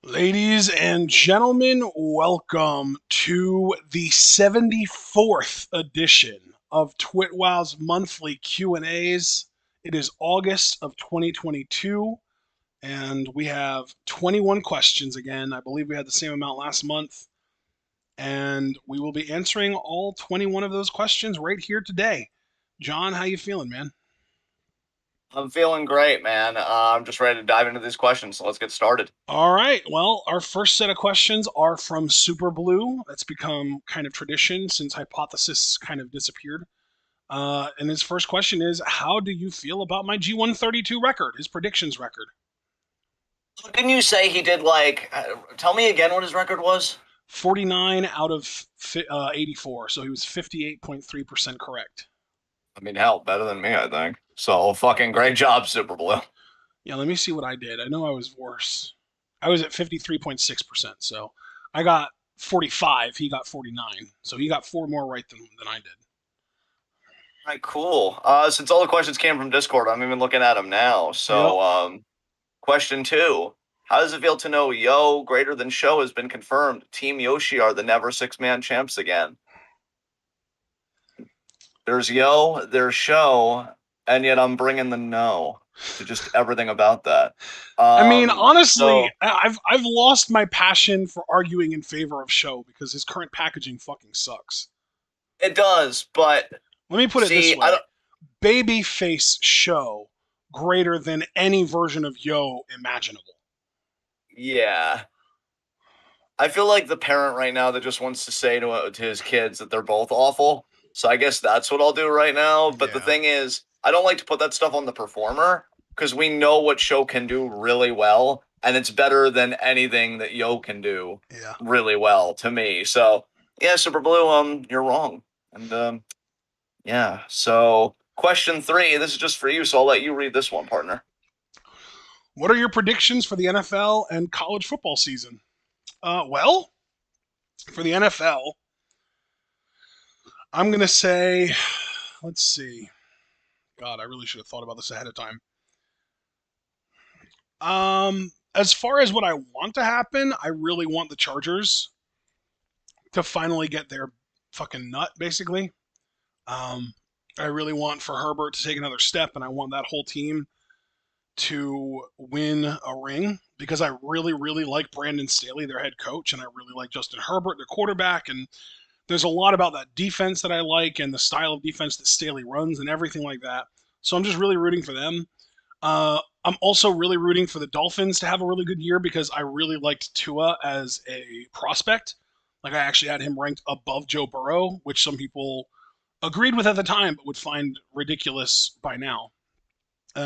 Ladies and gentlemen, welcome to the 74th edition of TWitWoW's monthly Q&As. It is August of 2022, and we have 21 questions again. I believe we had the same amount last month, and we will be answering all 21 of those questions right here today. John, how you feeling, man? I'm feeling great, man. I'm just ready to dive into these questions. So let's get started. All right. Well, our first set of questions are from Super Blue. That's become kind of tradition since Hypothesis kind of disappeared. And his first question is, how do you feel about my G132 record, his predictions record? Didn't you say he did tell me again what his record was? 49 out of 84, so he was 58.3% correct. I mean, hell, better than me, I think. So fucking great job, Super Blue. Yeah, let me see what I did. I know I was worse. I was at 53.6%, so I got 45, he got 49. So he got four more right than I did. All right, cool. Since all the questions came from Discord, I'm even looking at them now. Yep. Question two. How does it feel to know Yo greater than Show has been confirmed? Team Yoshi are the never six-man champs again. There's Yo, there's Show, and yet I'm bringing the no to just everything about that. I mean, honestly, So I've lost my passion for arguing in favor of Show because his current packaging fucking sucks. it does, but Let me put it this see, I way: don't. babyface Show greater than any version of Yo imaginable. Yeah, I feel like the parent right now that just wants to say to his kids that they're both awful. So I guess that's what I'll do right now. But the Yeah, thing is, I don't like to put that stuff on the performer because we know what Show can do really well, and it's better than anything that Yo can do yeah. really well to me. So yeah, Super Blue, you're wrong, and yeah. So question three, this is just for you, so I'll let you read this one, partner. What are your predictions for the NFL and college football season? Well, for the NFL, I'm gonna say, let's see. God, I really should have thought about this ahead of time. As far as what I want to happen, I really want the Chargers to finally get their fucking nut, basically. Um, I really want for Herbert to take another step, and I want that whole team to win a ring because I really, really like Brandon Staley, their head coach, and I really like Justin Herbert, their quarterback. And there's a lot about that defense that I like and the style of defense that Staley runs and everything like that. So I'm just really rooting for them. I'm also really rooting for the Dolphins to have a really good year because I really liked Tua as a prospect. Like I actually had him ranked above Joe Burrow, which some people agreed with at the time, but would find ridiculous by now.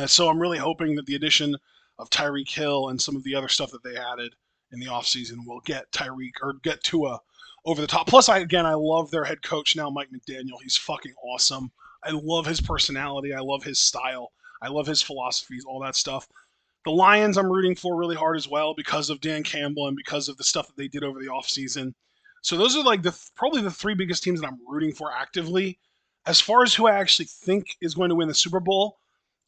So I'm really hoping that the addition of Tyreek Hill and some of the other stuff that they added in the offseason will get Tyreek or get Tua over the top. Plus, I love their head coach now, Mike McDaniel. He's fucking awesome. I love his personality. I love his style. I love his philosophies, all that stuff. The Lions I'm rooting for really hard as well because of Dan Campbell and because of the stuff that they did over the offseason. So those are like the probably the three biggest teams that I'm rooting for actively. As far as who I actually think is going to win the Super Bowl,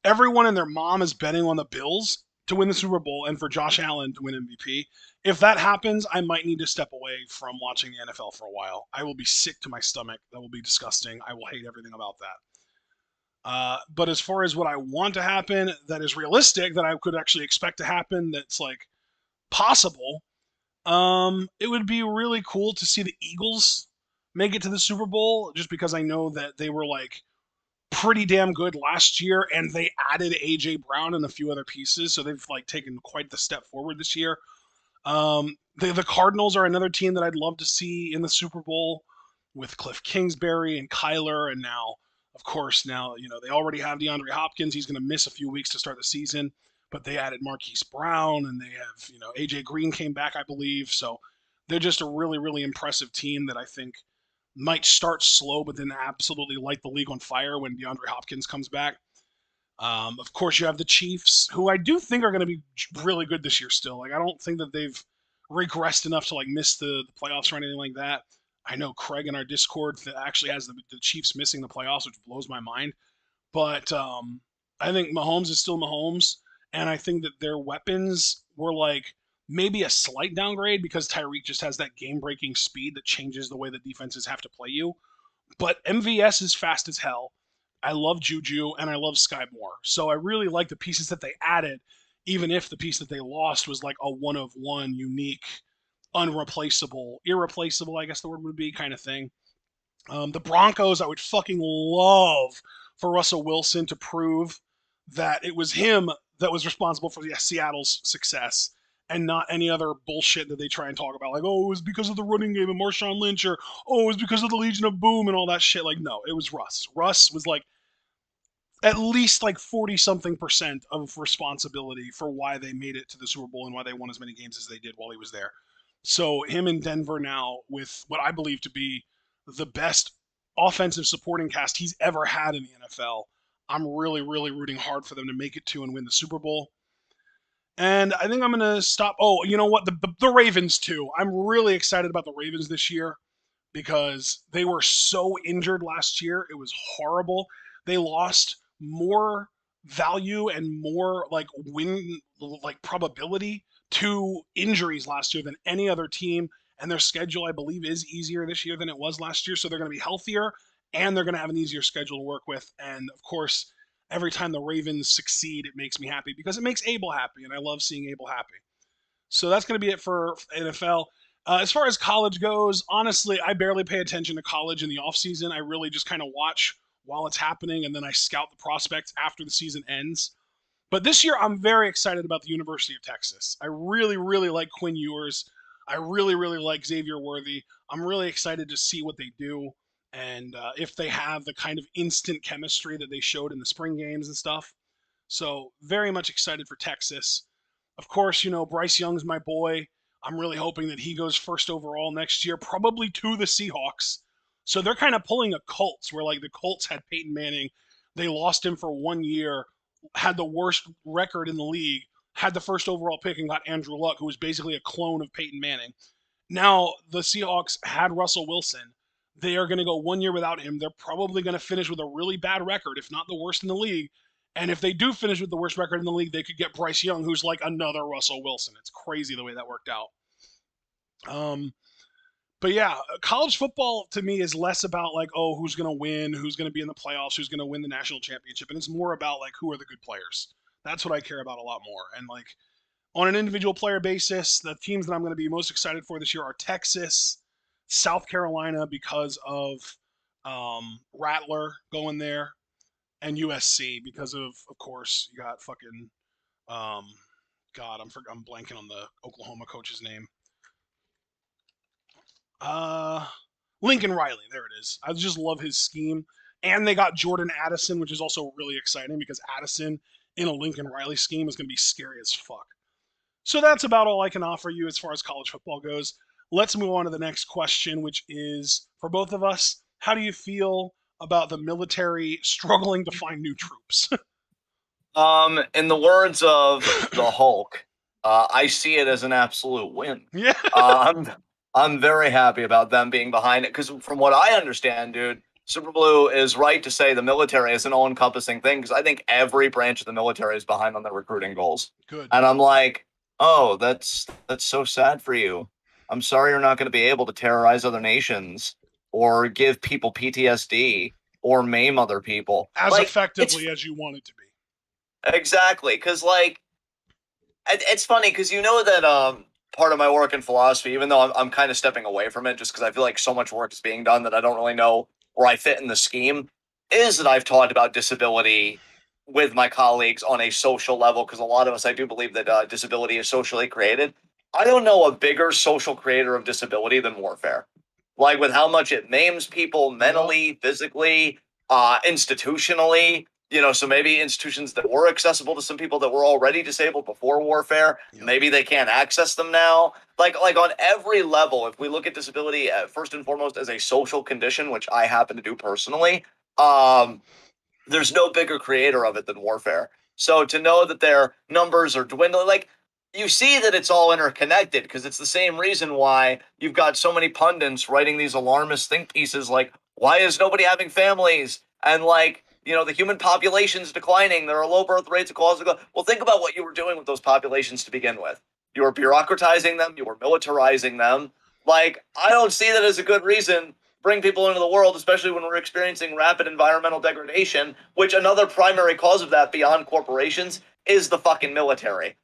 everyone and their mom is betting on the Bills to win the Super Bowl and for Josh Allen to win MVP. If that happens, I might need to step away from watching the NFL for a while. I will be sick to my stomach. That will be disgusting. I will hate everything about that. But as far as what I want to happen, that is realistic, that I could actually expect to happen, that's like possible. It would be really cool to see the Eagles make it to the Super Bowl, just because I know that they were like pretty damn good last year, and they added AJ Brown and a few other pieces, so they've like taken quite the step forward this year. The Cardinals are another team that I'd love to see in the Super Bowl with Cliff Kingsbury and Kyler, and now, of course, now they already have DeAndre Hopkins. He's going to miss a few weeks to start the season, but they added Marquise Brown, and they have AJ Green came back, I believe. So they're just a really, really impressive team that I think might start slow, but then absolutely light the league on fire when DeAndre Hopkins comes back. Of course, you have the Chiefs, who I do think are going to be really good this year. Still, like I don't think that they've regressed enough to like miss the playoffs or anything like that. I know Craig in our Discord that actually has the Chiefs missing the playoffs, which blows my mind. But I think Mahomes is still Mahomes, and I think that their weapons were like maybe a slight downgrade because Tyreek just has that game breaking speed that changes the way the defenses have to play you. But MVS is fast as hell. I love Juju and I love Sky Moore. So I really like the pieces that they added, even if the piece that they lost was like a one of one, unique, unreplaceable, irreplaceable, I guess the word would be, kind of thing. The Broncos, I would fucking love for Russell Wilson to prove that it was him that was responsible for Seattle's success and not any other bullshit that they try and talk about. Like, oh, it was because of the running game and Marshawn Lynch, or oh, it was because of the Legion of Boom and all that shit. Like, no, it was Russ. Russ was like at least like 40 something percent of responsibility for why they made it to the Super Bowl and why they won as many games as they did while he was there. So him in Denver now with what I believe to be the best offensive supporting cast he's ever had in the NFL. I'm really, really rooting hard for them to make it to and win the Super Bowl. And I think I'm going to stop. Oh, you know what? The Ravens, too. I'm really excited about the Ravens this year because they were so injured last year. It was horrible. They lost more value and more like win like probability to injuries last year than any other team. And their schedule, I believe, is easier this year than it was last year. So they're going to be healthier and they're going to have an easier schedule to work with. And of course, every time the Ravens succeed, it makes me happy because it makes Abel happy. And I love seeing Abel happy. So that's going to be it for NFL. As far as college goes, honestly, I barely pay attention to college in the off season. I really just kind of watch while it's happening, and then I scout the prospects after the season ends. But this year, I'm very excited about the University of Texas. I really, really like Quinn Ewers. I really, really like Xavier Worthy. I'm really excited to see what they do and if they have the kind of instant chemistry that they showed in the spring games and stuff. So, very much excited for Texas. Of course, you know, Bryce Young's my boy. I'm really hoping that he goes first overall next year, probably to the Seahawks. So they're kind of pulling a Colts, where like the Colts had Peyton Manning. They lost him for 1 year, had the worst record in the league, had the first overall pick, and got Andrew Luck, who was basically a clone of Peyton Manning. Now, the Seahawks had Russell Wilson. They are going to go 1 year without him. They're probably going to finish with a really bad record, if not the worst in the league. And if they do finish with the worst record in the league, they could get Bryce Young, who's like another Russell Wilson. It's crazy the way that worked out. Um, but yeah, college football to me is less about like, oh, who's going to win, who's going to be in the playoffs, who's going to win the national championship. And it's more about like, who are the good players. That's what I care about a lot more. And like, on an individual player basis, the teams that I'm going to be most excited for this year are Texas, South Carolina because of Rattler going there, and USC because of course, you got fucking um, God, I'm blanking on the Oklahoma coach's name. Uh, Lincoln Riley. There it is. I just love his scheme, and they got Jordan Addison, which is also really exciting because Addison in a Lincoln Riley scheme is going to be scary as fuck. So that's about all I can offer you as far as college football goes. Let's move on to the next question, which is for both of us, how do you feel about the military struggling to find new troops? In the words of the Hulk, I see it as an absolute win. Yeah. I'm very happy about them being behind it because from what I understand, dude, Super Blue is right to say the military is an all-encompassing thing because I think every branch of the military is behind on their recruiting goals. Good. And I'm like, oh, that's so sad for you. I'm sorry you're not going to be able to terrorize other nations or give people PTSD or maim other people. As Like, effectively as you want it to be. exactly, because like it's funny because you know that part of my work in philosophy, even though I'm kind of stepping away from it just because I feel like so much work is being done that I don't really know where I fit in the scheme, is that I've talked about disability with my colleagues on a social level because a lot of us, I do believe that disability is socially created. I don't know a bigger social creator of disability than warfare. Like with how much it maims people mentally, physically, institutionally, you know, so maybe institutions that were accessible to some people that were already disabled before warfare, maybe they can't access them now. Like on every level, if we look at disability first and foremost as a social condition, which I happen to do personally, there's no bigger creator of it than warfare. So to know that their numbers are dwindling, like you see that it's all interconnected because it's the same reason why you've got so many pundits writing these alarmist think pieces like, why is nobody having families? And like, you know, the human population's declining. There are low birth rates of cause of. Well, think about what you were doing with those populations to begin with. You are bureaucratizing them. You are militarizing them. Like, I don't see that as a good reason. Bring people into the world, especially when we're experiencing rapid environmental degradation, which another primary cause of that beyond corporations is the fucking military.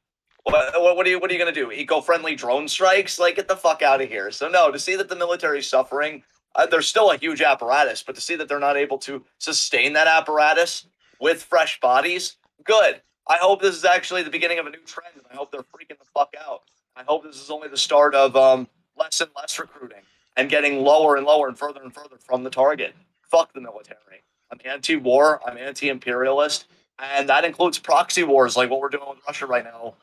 What are you going to do? Eco-friendly drone strikes? Like, get the fuck out of here. So no, to see that the military's suffering, there's still a huge apparatus, but to see that they're not able to sustain that apparatus with fresh bodies, good. I hope this is actually the beginning of a new trend, and I hope they're freaking the fuck out. I hope this is only the start of less and less recruiting and getting lower and lower and further from the target. Fuck the military. I'm anti-war. I'm anti-imperialist, and that includes proxy wars like what we're doing with Russia right now,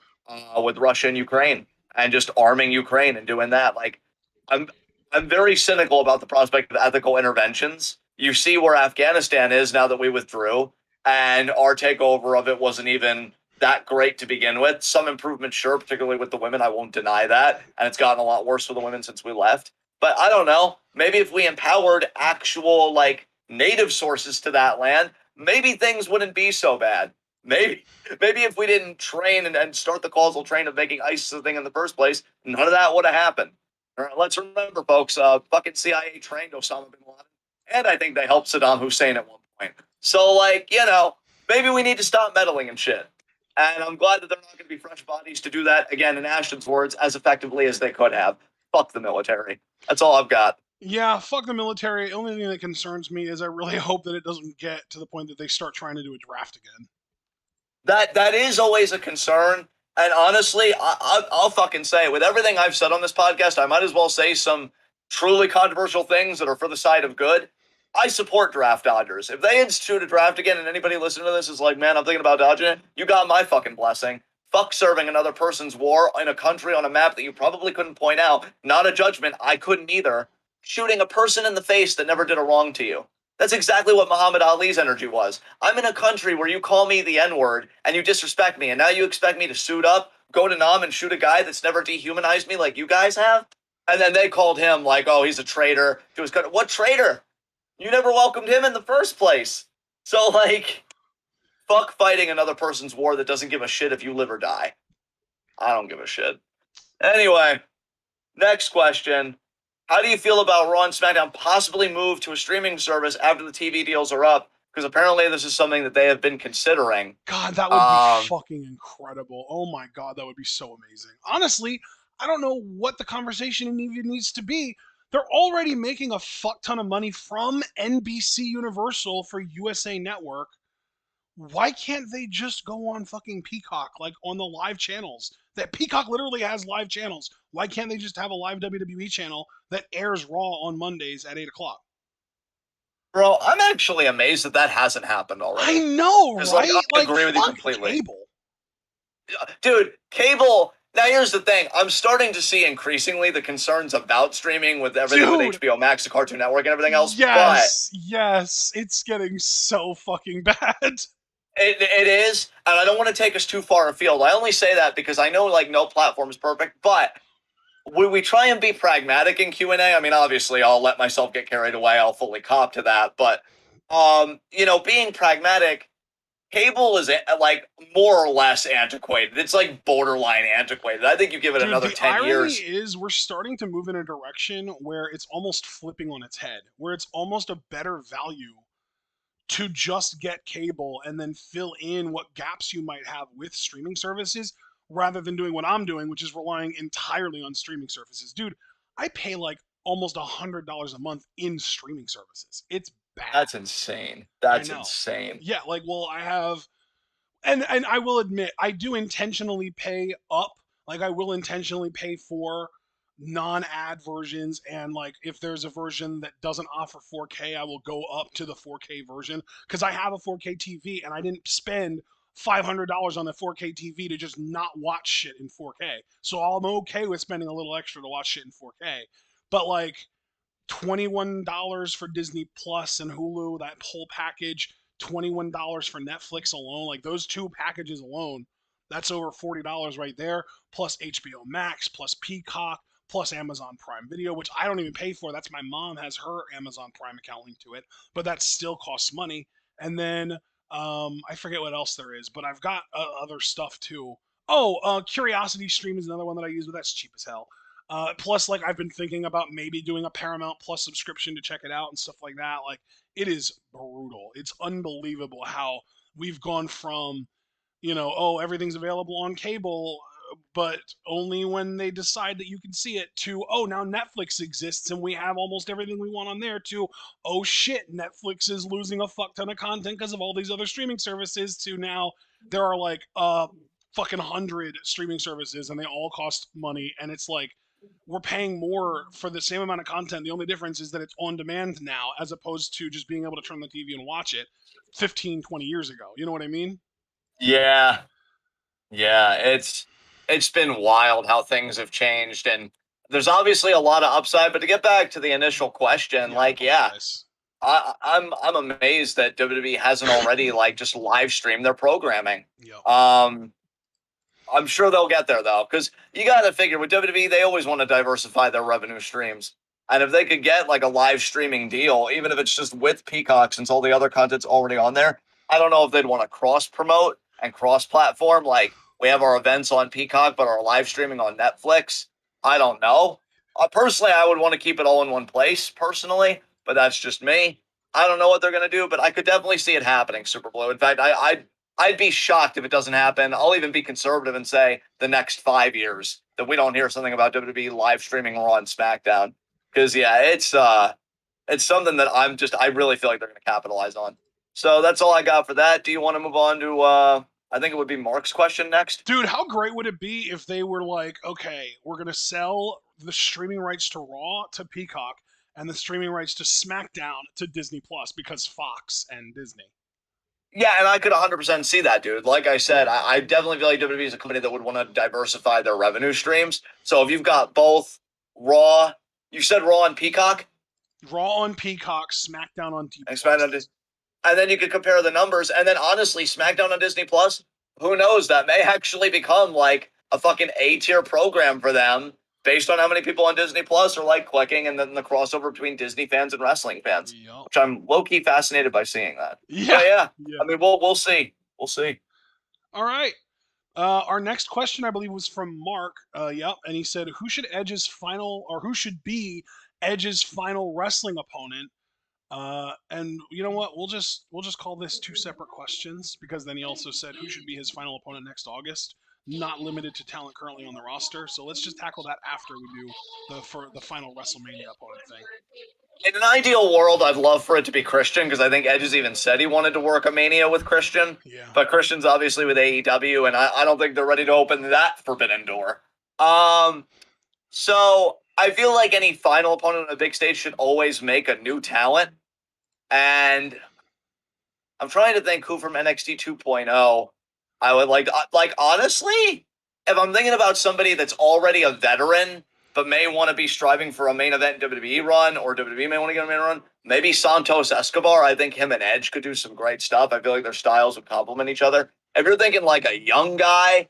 with Russia and Ukraine, and just arming Ukraine and doing that. Like, I'm I'm very cynical about the prospect of ethical interventions. You see where Afghanistan is now that we withdrew, and our takeover of it wasn't even that great to begin with. Some improvement, sure, particularly with the women. I won't deny that, and it's gotten a lot worse for the women since we left. But I don't know. Maybe if we empowered actual like native sources to that land, maybe things wouldn't be so bad. Maybe if we didn't train and start the causal train of making ISIS a thing in the first place, none of that would have happened. All right, let's remember, folks, fucking CIA trained Osama bin Laden, and I think they helped Saddam Hussein at one point. So, like, maybe we need to stop meddling and shit. And I'm glad that they're not going to be fresh bodies to do that, again, in Ashton's words, as effectively as they could have. Fuck the military. That's all I've got. Yeah, fuck the military. The only thing that concerns me is I really hope that it doesn't get to the point that they start trying to do a draft again. That is always a concern. And honestly, I'll fucking say, with everything I've said on this podcast, I might as well say some truly controversial things that are for the side of good. I support draft dodgers. If they institute a draft again and anybody listening to this is like, man, I'm thinking about dodging it, you got my fucking blessing. Fuck serving another person's war in a country on a map that you probably couldn't point out. Not a judgment. I couldn't either. Shooting a person in the face that never did a wrong to you. That's exactly what Muhammad Ali's energy was. I'm in a country where you call me the N word and you disrespect me, and now you expect me to suit up, go to Nam, and shoot a guy that's never dehumanized me like you guys have? And then they called him like, oh, he's a traitor to his country. What traitor? You never welcomed him in the first place. So, like, fuck fighting another person's war that doesn't give a shit if you live or die. I don't give a shit. Anyway, next question. How do you feel about Raw and SmackDown possibly move to a streaming service after the TV deals are up? Because apparently this is something that they have been considering. God, that would be fucking incredible. Oh my god, that would be so amazing. Honestly, I don't know what the conversation even needs to be. They're already making a fuck ton of money from NBC Universal for USA Network. Why can't they just go on fucking Peacock, like on the live channels? That Peacock literally has live channels. Why can't they just have a live WWE channel that airs Raw on Mondays at 8 o'clock? Bro, I'm actually amazed that that hasn't happened I already. know, Because, like, right? I Like, agree with you fuck completely. cable. Dude, cable. Now, here's the thing. I'm starting to see increasingly the concerns about streaming with everything with Dude, HBO Max, the Cartoon Network, and everything else, but yes, yes, it's getting so fucking bad. it is, and I don't want to take us too far afield. I only say that because I know like no platform is perfect, but we try and be pragmatic in Q&A. I mean, obviously, I'll let myself get carried away. I'll fully cop to that, but being pragmatic, cable is like more or less antiquated. It's like borderline antiquated. I think you give it Dude, another the 10 irony years. is we're starting to move in a direction where it's almost flipping on its head, where it's almost a better value to just get cable and then fill in what gaps you might have with streaming services rather than doing what I'm doing, which is relying entirely on streaming services. Dude, I pay like almost $100 a month in streaming services. It's bad. That's insane. I That's know. insane. Yeah, like, well, I have, and I will admit, I do intentionally pay up. Like, I will intentionally pay for non-ad versions, and like if there's a version that doesn't offer 4K, I will go up to the 4K version because I have a 4K TV and I didn't spend $500 on the 4K TV to just not watch shit in 4K. So I'm okay with spending a little extra to watch shit in 4K. But like $21 for Disney Plus and Hulu, that whole package, $21 for Netflix alone, like those two packages alone, that's over $40 right there, plus HBO Max, plus Peacock, plus Amazon Prime Video, which I don't even pay for. That's my mom has her Amazon Prime account linked to it, but that still costs money. And then I forget what else there is, but I've got other stuff too. Oh, Curiosity Stream is another one that I use, but that's cheap as hell. Plus, like I've been thinking about maybe doing a Paramount Plus subscription to check it out and stuff like that. Like it is brutal. It's unbelievable how we've gone from oh, everything's available on cable, but only when they decide that you can see it, to, oh, now Netflix exists and we have almost everything we want on there, to, oh shit, Netflix is losing a fuck ton of content because of all these other streaming services, to now there are like fucking 100 streaming services and they all cost money. And it's like, we're paying more for the same amount of content. The only difference is that it's on demand now as opposed to just being able to turn the TV and watch it 15, 20 years ago. You know what I mean? Yeah, yeah, it's been wild how things have changed, and there's obviously a lot of upside. But to get back to the initial question, Yeah, I like, yeah, apologize. I'm amazed that WWE hasn't already like just live streamed their programming. Yep. Um, I'm sure they'll get there though, because you got to figure with WWE, they always want to diversify their revenue streams. And if they could get like a live streaming deal, even if it's just with Peacock, since all the other content's already on there, I don't know if they'd want to cross promote and cross platform. Like we have our events on Peacock, but our live streaming on Netflix. I don't know. Personally, I would want to keep it all in one place, personally, but that's just me. I don't know what they're going to do, but I could definitely see it happening, Super Blue. In fact, I'd be shocked if it doesn't happen. I'll even be conservative and say the next 5 years that we don't hear something about WWE live streaming Raw and SmackDown. Because yeah, it's something that I really feel like they're going to capitalize on. So that's all I got for that. Do you want to move on to I think it would be Mark's question next? Dude, how great would it be if they were like, okay, we're going to sell the streaming rights to Raw to Peacock and the streaming rights to SmackDown to Disney Plus because Fox and Disney. Yeah, and I could 100% see that, dude. Like I said, I definitely feel like WWE is a company that would want to diversify their revenue streams. So if you've got both Raw, you said Raw and Peacock, Raw on Peacock, SmackDown on D and Plus. then you could compare the numbers. And then honestly, SmackDown on Disney Plus, who knows? That may actually become like a fucking A tier program for them based on how many people on Disney Plus are like clicking, and then the crossover between Disney fans and wrestling fans, Yup. which I'm low key fascinated by seeing that. Yeah. But yeah, Yeah. I mean, we'll see. We'll see. All right. Our next question, I believe, was from Mark. Yep, and he said, who should be Edge's final wrestling opponent? And you know what? We'll just call this two separate questions because then he also said who should be his final opponent next August, not limited to talent currently on the roster. So let's just tackle that after we do the final WrestleMania opponent thing. In an ideal world, I'd love for it to be Christian because I think Edge has even said he wanted to work a Mania with Christian. Yeah. But Christian's obviously with AEW, and I don't think they're ready to open that forbidden door. So I feel like any final opponent on a big stage should always make a new talent. And I'm trying to think who from NXT 2.0 I would like honestly, if I'm thinking about somebody that's already a veteran but may want to be striving for a main event WWE run, or WWE may want to get a main run, maybe Santos Escobar. I think him and Edge could do some great stuff. I feel like their styles would complement each other. If you're thinking like a young guy,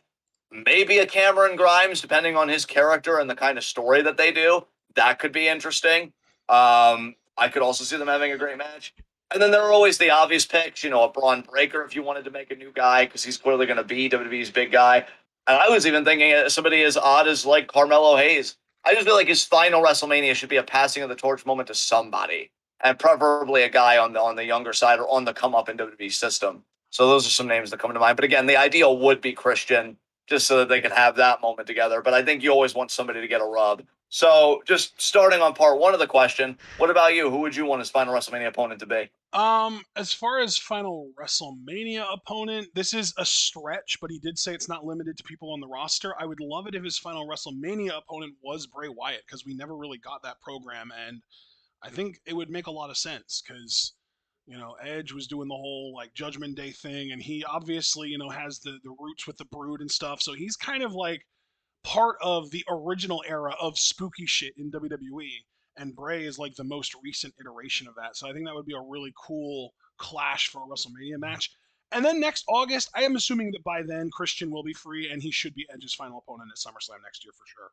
maybe a Cameron Grimes, depending on his character and the kind of story that they do, that could be interesting. I could also see them having a great match. And then there are always the obvious picks, a Braun Breaker if you wanted to make a new guy, because he's clearly going to be WWE's big guy. And I was even thinking somebody as odd as like Carmelo Hayes. I just feel like his final WrestleMania should be a passing of the torch moment to somebody, and preferably a guy on the younger side or on the come up in WWE system. So those are some names that come to mind. But again, the ideal would be Christian, just so that they can have that moment together. But I think you always want somebody to get a rub. So just starting on part one of the question, what about you? Who would you want his final WrestleMania opponent to be? As far as final WrestleMania opponent, this is a stretch, but he did say it's not limited to people on the roster. I would love it if his final WrestleMania opponent was Bray Wyatt because we never really got that program, and I think it would make a lot of sense because Edge was doing the whole like Judgment Day thing, and he obviously has the roots with the Brood and stuff, so he's kind of like part of the original era of spooky shit in WWE, and Bray is like the most recent iteration of that. So I think that would be a really cool clash for a WrestleMania match. And then next August, I am assuming that by then Christian will be free and he should be Edge's final opponent at SummerSlam next year for sure.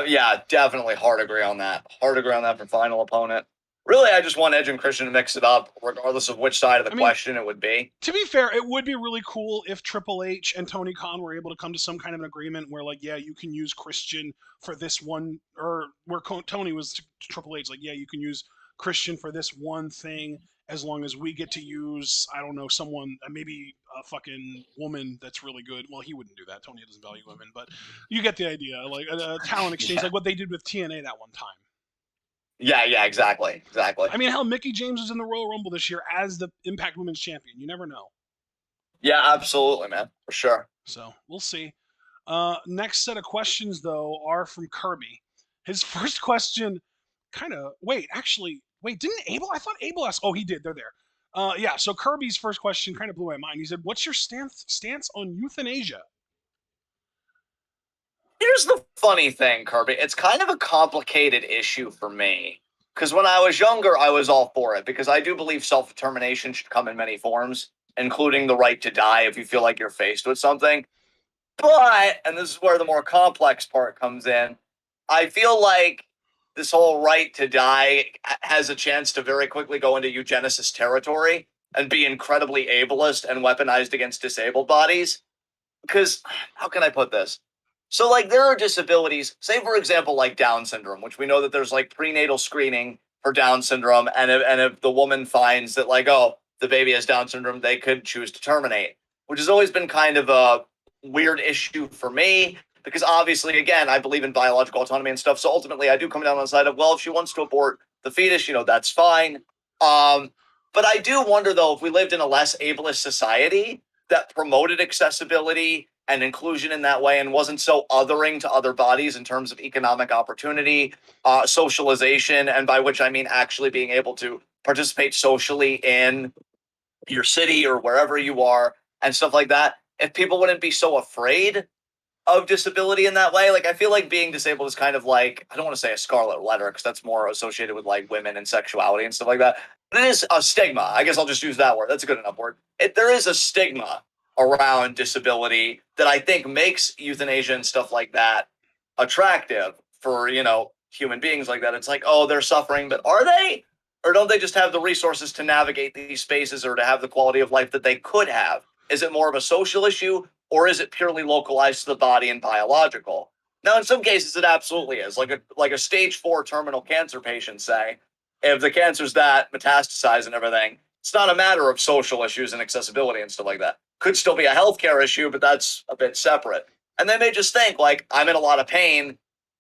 Yeah, definitely hard agree on that. Hard agree on that for final opponent. Really, I just want Edge and Christian to mix it up, regardless of which side of the I mean, question it would be. to be fair, it would be really cool if Triple H and Tony Khan were able to come to some kind of an agreement where, like, yeah, you can use Christian for this one, or where Tony was to Triple H, like, yeah, you can use Christian for this one thing as long as we get to use, I don't know, someone, maybe a fucking woman that's really good. Well, he wouldn't do that. Tony doesn't value women, but you get the idea. Like a talent exchange, Yeah, like what they did with TNA that one time. yeah, exactly, exactly. I mean, hell, Mickey James was in the Royal Rumble this year as the Impact Women's Champion. You never know. Yeah, absolutely, man, for sure. So we'll see. Next set of questions, though, are from Kirby. His first question kind of. Wait, actually. Wait, didn't Abel? I thought Abel asked. Oh, he did. They're there. Yeah, so Kirby's first question kind of blew my mind. He said, "What's your stance on euthanasia?" Here's the funny thing, Kirby. It's kind of a complicated issue for me. Because when I was younger, I was all for it, because I do believe self determination should come in many forms, including the right to die if you feel like you're faced with something. But, and this is where the more complex part comes in, I feel like this whole right to die has a chance to very quickly go into eugenicist territory and be incredibly ableist and weaponized against disabled bodies. Because, how can I put this? So, like, there are disabilities, say, for example, like Down syndrome, which we know that there's like prenatal screening for Down syndrome. And if the woman finds that, like, oh, the baby has Down syndrome, they could choose to terminate, which has always been kind of a weird issue for me. Because obviously, again, I believe in biological autonomy and stuff. So ultimately, I do come down on the side of, well, if she wants to abort the fetus, that's fine. Um, but I do wonder, though, if we lived in a less ableist society that promoted accessibility and inclusion in that way and wasn't so othering to other bodies in terms of economic opportunity, socialization, and by which I mean actually being able to participate socially in your city or wherever you are and stuff like that. If people wouldn't be so afraid of disability in that way, like I feel like being disabled is kind of like, I don't want to say a scarlet letter because that's more associated with like women and sexuality and stuff like that. But it is a stigma. I guess I'll just use that word. That's a good enough word. There is a stigma around disability that I think makes euthanasia and stuff like that attractive for, human beings like that. It's like, oh, they're suffering, but are they? Or don't they just have the resources to navigate these spaces or to have the quality of life that they could have? Is it more of a social issue, or is it purely localized to the body and biological? Now, in some cases, it absolutely is. Like a stage 4 terminal cancer patient, say, if the cancer's that metastasized and everything, it's not a matter of social issues and accessibility and stuff like that. Could still be a healthcare issue, but that's a bit separate. And they may just think like, I'm in a lot of pain,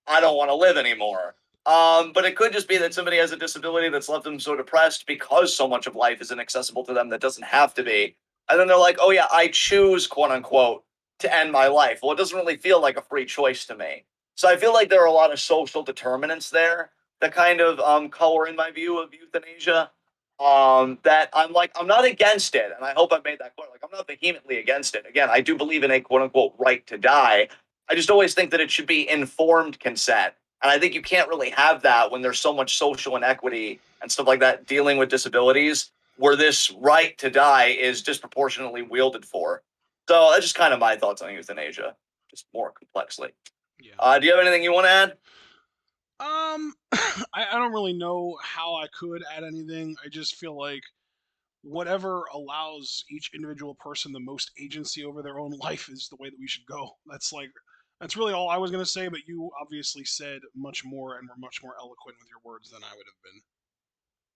I don't want to live anymore. But it could just be that somebody has a disability that's left them so depressed because so much of life is inaccessible to them that doesn't have to be. And then they're like, oh yeah, I choose, quote unquote, to end my life. Well, it doesn't really feel like a free choice to me. So I feel like there are a lot of social determinants there that kind of color in my view of euthanasia. That I'm not against it, and I hope I made that clear. Like I'm not vehemently against it. Again, I do believe in a quote unquote right to die. I just always think that it should be informed consent. And I think you can't really have that when there's so much social inequity and stuff like that dealing with disabilities, where this right to die is disproportionately wielded for. So that's just kind of my thoughts on euthanasia, just more complexly. Yeah. Do you have anything you want to add? I don't really know how I could add anything. I just feel like whatever allows each individual person the most agency over their own life is the way that we should go. That's really all I was gonna say. But you obviously said much more and were much more eloquent with your words than I would have been.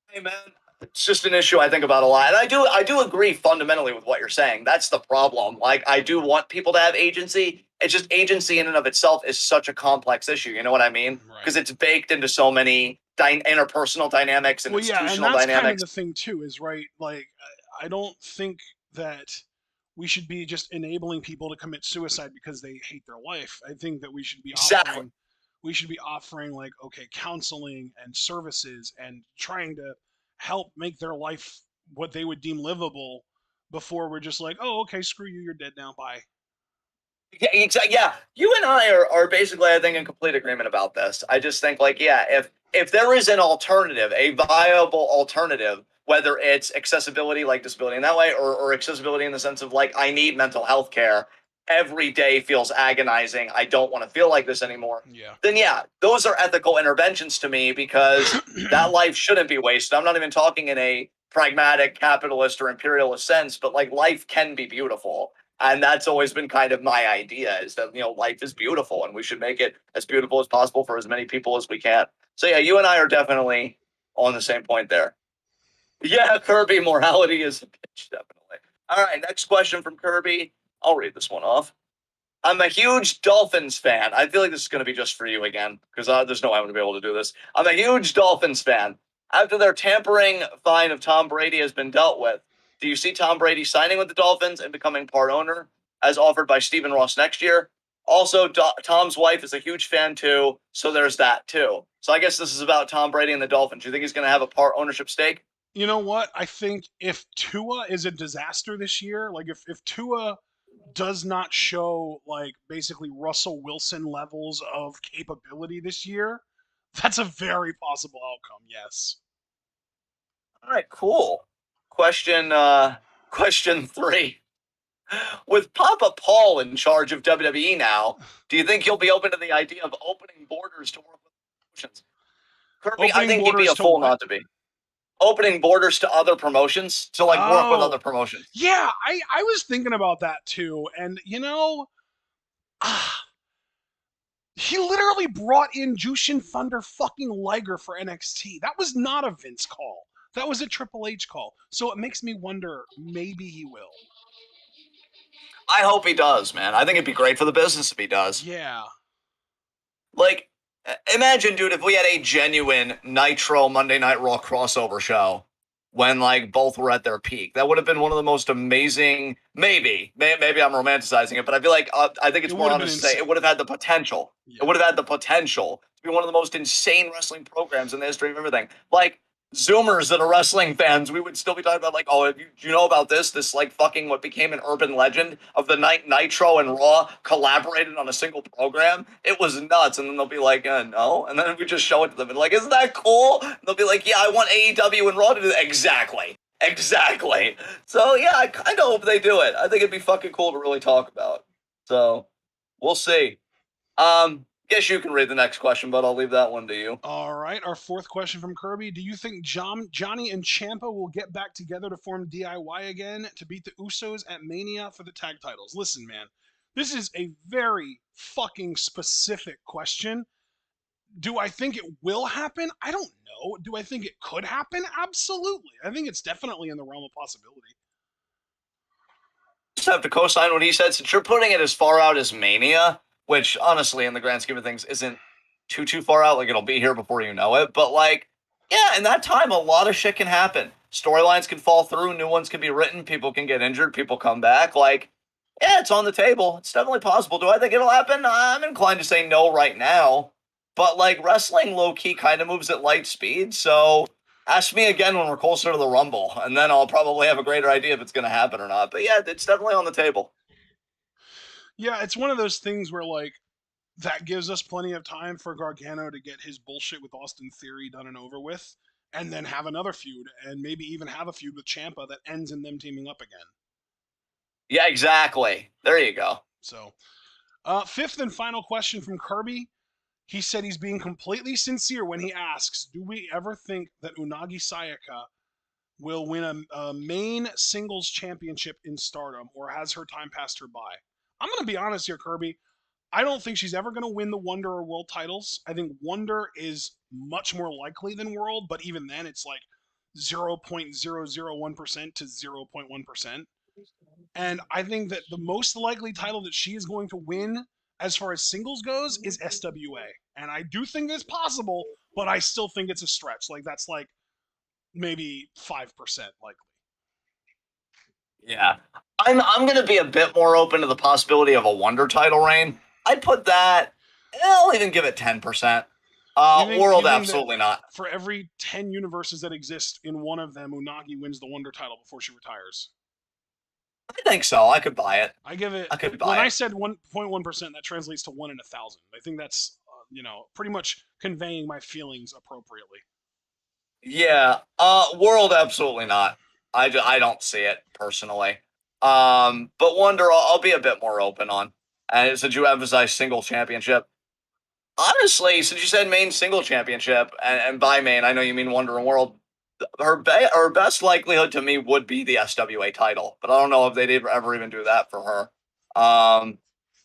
Hey man, it's just an issue I think about a lot, and I do agree fundamentally with what you're saying. That's the problem. Like I do want people to have agency. It's just agency in and of itself is such a complex issue. You know what I mean? Right. Because it's baked into so many interpersonal dynamics and Well, yeah, and institutional that's kind of dynamics. the thing too. Is right. Like I don't think that we should be just enabling people to commit suicide because they hate their life. I think that Exactly. we should be offering like okay counseling and services and trying to help make their life what they would deem livable before we're just like oh okay screw you you're dead now bye. Yeah, exactly. Yeah, you and I are basically, I think, in complete agreement about this. I just think, like, yeah, if there is an alternative, a viable alternative, whether it's accessibility, like disability in that way, or accessibility in the sense of like I need mental health care, every day feels agonizing. I don't want to feel like this anymore. Yeah. Then yeah, those are ethical interventions to me because that life shouldn't be wasted. I'm not even talking in a pragmatic capitalist or imperialist sense, but like life can be beautiful. And that's always been kind of my idea is that, life is beautiful and we should make it as beautiful as possible for as many people as we can. So yeah, you and I are definitely on the same point there. Yeah, Kirby, morality is a bitch, definitely. All right, next question from Kirby. I'll read this one off. I'm a huge Dolphins fan. I feel like this is going to be just for you again because there's no way I'm going to be able to do this. I'm a huge Dolphins fan. After their tampering fine of Tom Brady has been dealt with, do you see Tom Brady signing with the Dolphins and becoming part owner as offered by Stephen Ross next year? Also, Tom's wife is a huge fan too, so there's that too. So I guess this is about Tom Brady and the Dolphins. Do you think he's going to have a part ownership stake? You know what? I think if Tua is a disaster this year, like if Tua does not show like basically Russell Wilson levels of capability this year, that's a very possible outcome. Yes. All right, cool. Question question 3. With Papa Paul in charge of WWE now, do you think he'll be open to the idea of opening borders to work with promotions? Kirby, I Opening think he'd be borders a to fool what? not to be. Opening borders to other promotions to like work with other Oh, promotions. yeah. I was thinking about that too, and ah, he literally brought in Jushin Thunder fucking Liger for NXT. That was not a Vince call. That was a Triple H call. So it makes me wonder. Maybe he will. I hope he does, man. I think it'd be great for the business if he does. Yeah. Like, imagine, dude, if we had a genuine Nitro Monday Night Raw crossover show when like both were at their peak. That would have been one of the most amazing. Maybe I'm romanticizing it, but I feel like I think It it's would more have been honest to say insane. it would have had the potential. It Yeah. would have had the potential to be one of the most insane wrestling programs in the history of everything. Like Zoomers that are wrestling fans, we would still be talking about like, oh, do you know about this? This like fucking what became an urban legend of the night Nitro and Raw collaborated on a single program. It was nuts, and then they'll be like, no, and then we just show it to them and like, isn't that cool? And they'll be like, yeah, I want AEW and Raw to do that. Exactly, exactly. So yeah, I kind of hope they do it. I think it'd be fucking cool to really talk about. So we'll see. Guess you can read the next question, but I'll leave that one to you. All right. Our fourth question from Kirby. Do you think Johnny and Champa will get back together to form DIY again to beat the Usos at Mania for the tag titles? Listen, man, this is a very fucking specific question. Do I think it will happen? I don't know. Do I think it could happen? Absolutely. I think it's definitely in the realm of possibility. Just have to co-sign what he said. Since you're putting it as far out as Mania, which honestly, in the grand scheme of things, isn't too far out. Like it'll be here before you know it. But like, yeah, in that time, a lot of shit can happen. Storylines can fall through, new ones can be written, people can get injured, people come back. Like, yeah, it's on the table. It's definitely possible. Do I think it'll happen? I'm inclined to say no right now. But like wrestling low key kind of moves at light speed, so ask me again when we're closer to the Rumble, and then I'll probably have a greater idea if it's going to happen or not. But yeah, it's definitely on the table. Yeah, it's one of those things where like that gives us plenty of time for Gargano to get his bullshit with Austin Theory done and over with, and then have another feud, and maybe even have a feud with Champa that ends in them teaming up again. Yeah, exactly. There you go. So, fifth and final question from Kirby. He said he's being completely sincere when he asks, "Do we ever think that Unagi Sayaka will win a main singles championship in Stardom, or has her time passed her by?" I'm gonna be honest here, Kirby. I don't think she's ever going to win the Wonder or World titles. I think Wonder is much more likely than World, but even then, it's like 0.001% to 0.1%. And I think that the most likely title that she is going to win as far as singles goes is SWA. And I do think it's possible, but I still think it's a stretch. Like, that's like maybe 5% likely. Yeah. I'm gonna be a bit more open to the possibility of a Wonder title reign. I'd put that. I'll even give it 10%. You World, think that absolutely not. for every 10 universes that exist in one of them, Unagi wins the Wonder title before she retires? I think so. I could buy it. I give it, I could when buy I it. said 1.1%, that translates to 1 in 1,000. I think that's, pretty much conveying my feelings appropriately. Yeah. World, absolutely not. I don't see it personally. But Wonder, I'll be a bit more open on. And since you emphasize single championship, honestly, since you said main single championship, and by main, I know you mean Wonder and World, her best likelihood to me would be the SWA title, but I don't know if they'd ever even do that for her.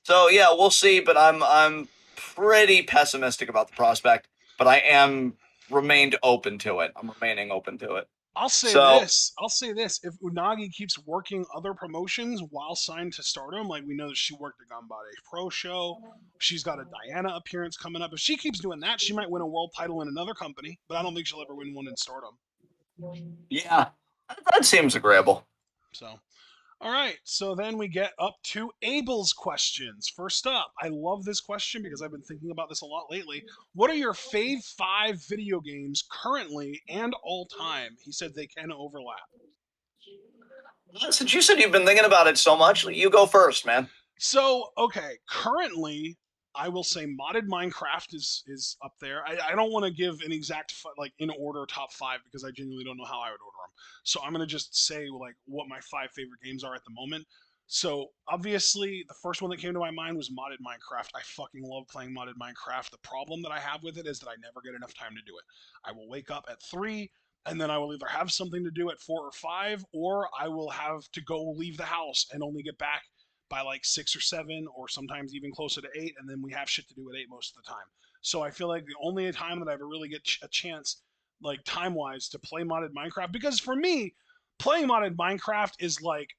So yeah, we'll see. But I'm pretty pessimistic about the prospect, but I am remained open to it. I'm remaining open to it. I'll say So this. I'll say this. If Unagi keeps working other promotions while signed to Stardom, like we know that she worked the Gambare Pro Show, she's got a Diana appearance coming up. If she keeps doing that, she might win a world title in another company, but I don't think she'll ever win one in Stardom. yeah, that seems agreeable. So, all right. So then we get up to Abel's questions. First up, I love this question because I've been thinking about this a lot lately. What are your fave 5 video games currently and all time? He said they can overlap. Since you said you've been thinking about it so much, you go first, man. So, okay, currently, I will say modded Minecraft is up there. I don't want to give an exact like in order top 5 because I genuinely don't know how I would order them. So I'm gonna just say like what my 5 favorite games are at the moment. So obviously, the first one that came to my mind was modded Minecraft. I fucking love playing modded Minecraft. The problem that I have with it is that I never get enough time to do it. I will wake up at 3, and then I will either have something to do at 4 or 5, or I will have to go leave the house and only get back by like 6 or 7, or sometimes even closer to 8, and then we have shit to do at 8 most of the time. So I feel like the only time that I ever really get a chance, like time wise, to play modded Minecraft, because for me, playing modded Minecraft is like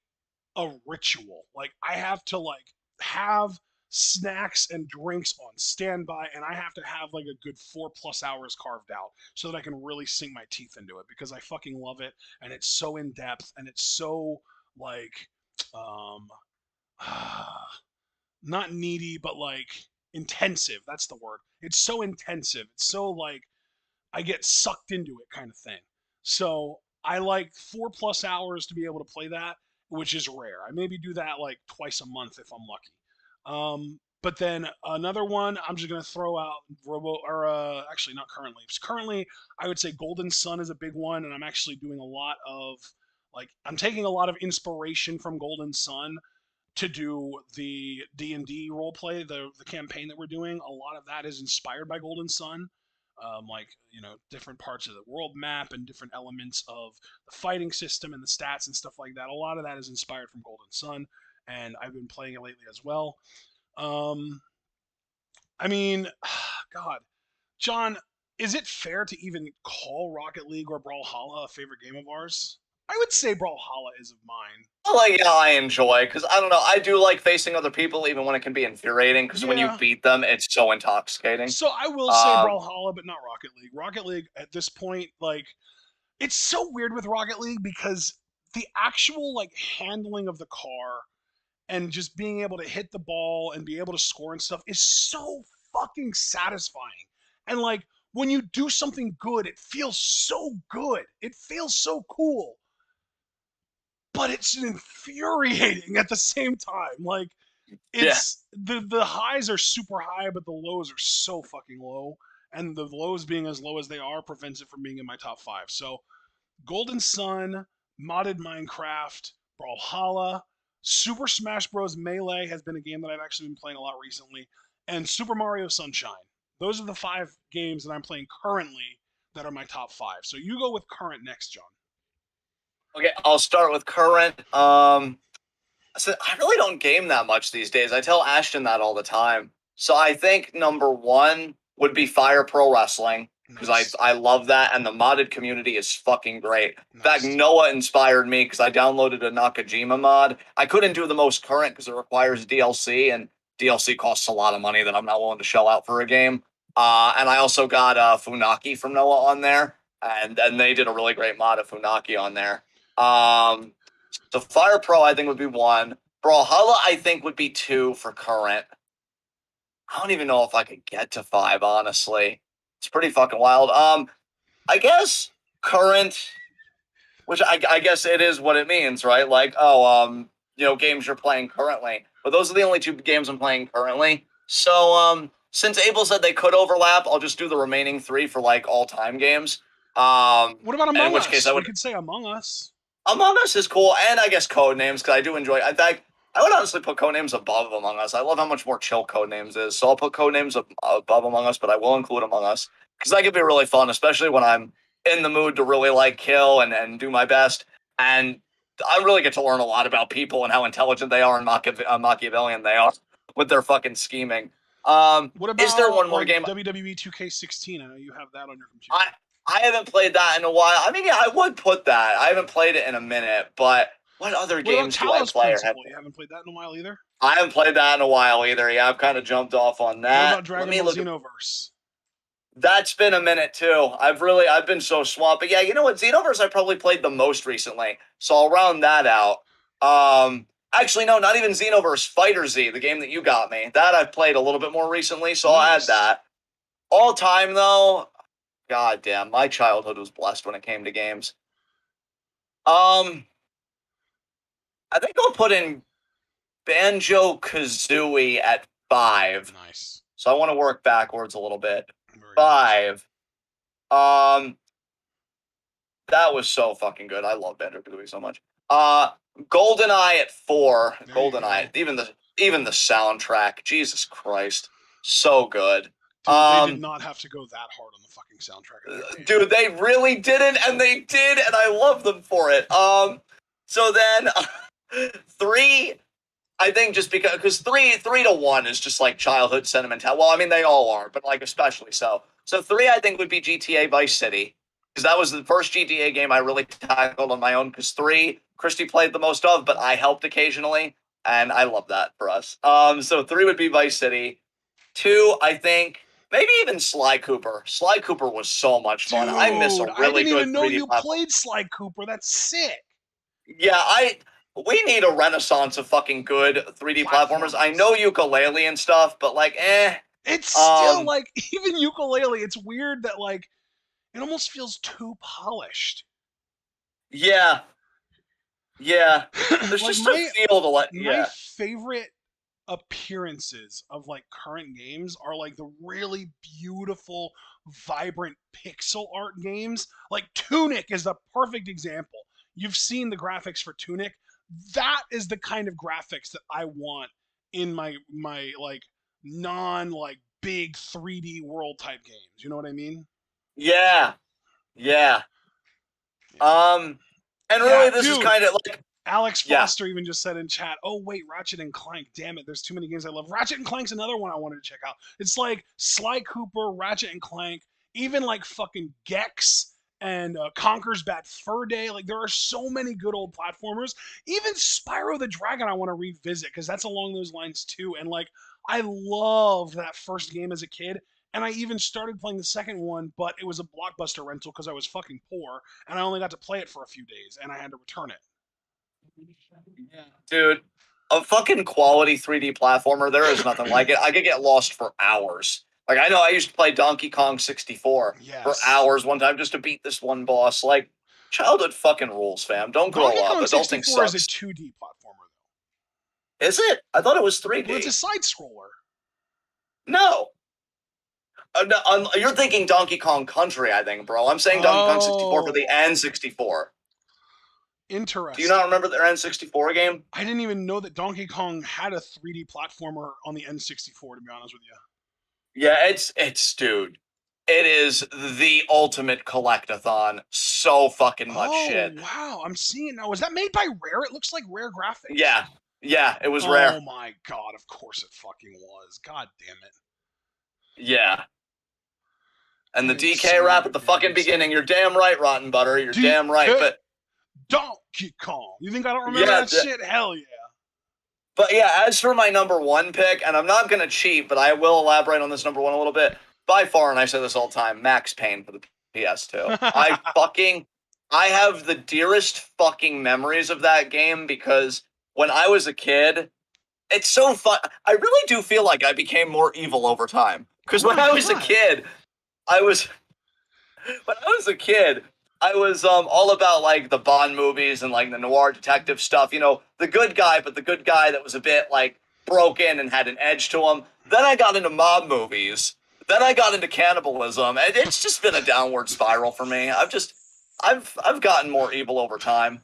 a ritual. Like I have to like have snacks and drinks on standby, and I have to have like a good 4+ hours carved out so that I can really sink my teeth into it because I fucking love it, and it's so in depth, and it's so like um not needy, but like intensive. That's the word. It's so intensive. It's so like I get sucked into it kind of thing. So I like 4+ hours to be able to play that, which is rare. I maybe do that like twice a month if I'm lucky. But then another one, I'm just gonna throw out Robo, or actually not currently. Currently, I would say Golden Sun is a big one, and I'm actually doing a lot of like I'm taking a lot of inspiration from Golden Sun to do the D&D role play, the campaign that we're doing. A lot of that is inspired by Golden Sun. Like different parts of the world map and different elements of the fighting system and the stats and stuff like that. A lot of that is inspired from Golden Sun, and I've been playing it lately as well. Um, I mean, God, John, is it fair to even call Rocket League or Brawlhalla a favorite game of ours? I would say Brawlhalla is of mine. Like, yeah, I enjoy because I don't know. I do like facing other people, even when it can be infuriating. Because when you Yeah, beat them, it's so intoxicating. so I will say Um, Brawlhalla, but not Rocket League. Rocket League at this point, like, it's so weird with Rocket League because the actual like handling of the car and just being able to hit the ball and be able to score and stuff is so fucking satisfying. And like when you do something good, it feels so good. It feels so cool. But it's infuriating at the same time. Like yeah, it's the highs are super high, but the lows are so fucking low. And the lows being as low as they are prevents it from being in my top 5. So Golden Sun, modded Minecraft, Brawlhalla, Super Smash Bros. Melee has been a game that I've actually been playing a lot recently, and Super Mario Sunshine. Those are the 5 games that I'm playing currently that are my top 5. So you go with current next, John. okay, I'll start with current. So I really don't game that much these days. I tell Ashton that all the time. So I think number one would be Fire Pro Wrestling because Nice, I love that and the modded community is fucking great. In fact, nice. Noah inspired me because I downloaded a Nakajima mod. I couldn't do the most current because it requires DLC and DLC costs a lot of money that I'm not willing to shell out for a game. And I also got Funaki from Noah on there, and they did a really great mod of Funaki on there. Um, so Fire Pro, I think, would be one. Brawlhalla, I think, would be two for current. I don't even know if I could get to five, honestly. It's pretty fucking wild. I guess current, which I guess it is what it means, right? Like, oh, games you're playing currently. But those are the only two games I'm playing currently. So, since Abel said they could overlap, I'll just do the remaining three for like all time games. What about In Among which case Us? I We would could say Among Us. Among Us is cool, and I guess Codenames because I do enjoy. In fact, I would honestly put Codenames above Among Us. I love how much more chill Codenames is, so I'll put Codenames above Among Us, but I will include Among Us because that could be really fun, especially when I'm in the mood to really like kill and do my best. And I really get to learn a lot about people and how intelligent they are and Machiavellian they are with their fucking scheming. What Is there about one more like game? WWE 2K16? I know you have that on your computer. I I haven't played that in a while. I mean, yeah, I would put that. I haven't played it in a minute, but what other What about games do I Talos play or have? Principle? You haven't played that in a while either. I haven't played that in a while either. Yeah, I've kind of jumped off on What that. about Let Dragon me Ball look at. Xenoverse? That's been a minute too. I've been so swamped. But yeah, you know what? Xenoverse I probably played the most recently. So I'll round that out. Actually no, not even Xenoverse, Fighter Z, the game that you got me. That I've played a little bit more recently, so I'll add Nice. that. All time though, god damn, my childhood was blessed when it came to games. Um, I think I'll put in Banjo Kazooie at 5. Nice. So I want to work backwards a little bit. Very nice. 5. Um, that was so fucking good. I love Banjo Kazooie so much. Uh, GoldenEye at 4. There you GoldenEye, go. even the soundtrack, Jesus Christ, so good. Dude, they did Um, not have to go that hard on the fucking soundtrack of that game. dude, they really didn't, and they did, and I love them for it. So then 3. I think just because 3 to 1 is just like childhood sentimental. Well, I mean they all are, but like especially so. So 3 I think would be GTA Vice City because that was the first GTA game I really tackled on my own. Because 3 Christy played the most of, but I helped occasionally, and I love that for us. So 3 would be Vice City. 2 I think maybe even Sly Cooper. Sly Cooper was so much fun. I miss a Dude, I really didn't good even know 3D you platform. played Sly Cooper. That's sick. Yeah, we need a renaissance of fucking good 3D platformers. I Platformers. know ukulele and stuff, but like, eh. It's still Um, like even ukulele. It's weird that like it almost feels too polished. yeah, yeah. There's Like just a feel to let, my yeah, favorite appearances of like current games are like the really beautiful, vibrant pixel art games. Like Tunic is the perfect example. You've seen the graphics for Tunic. That is the kind of graphics that I want in my like non like big 3D world type games. You know what I mean? yeah, yeah. Yeah. Um, and Yeah, really, this is dude. kind of like, Alex yeah, Foster even just said in chat, "Oh wait, Ratchet and Clank. Damn it, there's too many games I love. Ratchet and Clank's another one I wanted to check out. It's like Sly Cooper, Ratchet and Clank, even like fucking Gex and Conker's Bad Fur Day. Like there are so many good old platformers. Even Spyro the Dragon I want to revisit because that's along those lines too. And like I loved that first game as a kid. And I even started playing the second one, but it was a blockbuster rental because I was fucking poor, and I only got to play it for a few days, and I had to return it. yeah, dude. A fucking quality 3D platformer. There is nothing like it. I could get lost for hours. Like I know I used to play Donkey Kong 64 for Yes. hours one time just to beat this one boss. Like childhood fucking rules, fam. Don't grow Donkey up. Kong Adulting 64 is a sucks. 2D platformer, Is it? I thought it was though. Well, it's a 3D. side scroller. No. No, you're thinking Donkey Kong Country, I think, bro. I'm saying Donkey Kong 64 for the Oh, N64. Do you not interesting. remember their N64 game? I didn't even know that Donkey Kong had a 3D platformer on the N64, to be honest with you. Yeah, it's dude. It is the ultimate collectathon. So fucking much Oh, shit. wow. I'm seeing it now. Was that made by Rare? It looks like Rare graphics. Yeah. Yeah, it was Oh rare. my god, of course it fucking was. God damn it. Yeah. And the Dude, DK so many rap at good the fucking games. beginning. You're damn right, Rotten Butter. You're damn right. DK But Donkey Kong. You think I don't remember yeah, that shit? Hell yeah. but yeah, as for my number one pick, and I'm not gonna cheat, but I will elaborate on this number one a little bit. By far, and I say this all the time, Max Payne for the PS2. I have the dearest fucking memories of that game because when I was a kid, it's so fun. I really do feel like I became more evil over time. Oh Because when my I was a god. kid, I was when I was a kid, I was all about like the Bond movies and like the noir detective stuff. You know, the good guy, but the good guy that was a bit like broken and had an edge to him. Then I got into mob movies. Then I got into cannibalism, and it's just been a downward spiral for me. I've gotten more evil over time.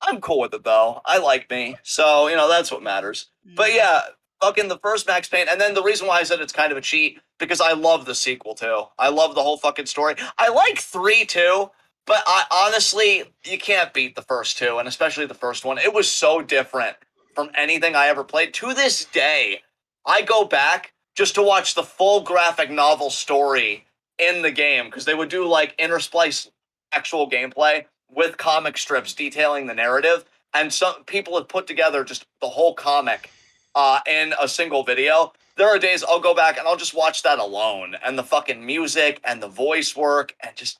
I'm cool with it though. I like me, so that's what matters. But Yeah. yeah, fucking the first Max Payne, and then the reason why I said it's kind of a cheat because I love the sequel too. I love the whole fucking story. I like three too, but I honestly you can't beat the first two, and especially the first one. It was so different from anything I ever played. To this day, I go back just to watch the full graphic novel story in the game because they would do like intersplice actual gameplay with comic strips detailing the narrative, and some people have put together just the whole comic in a single video. There are days I'll go back and I'll just watch that alone, and the fucking music and the voice work and just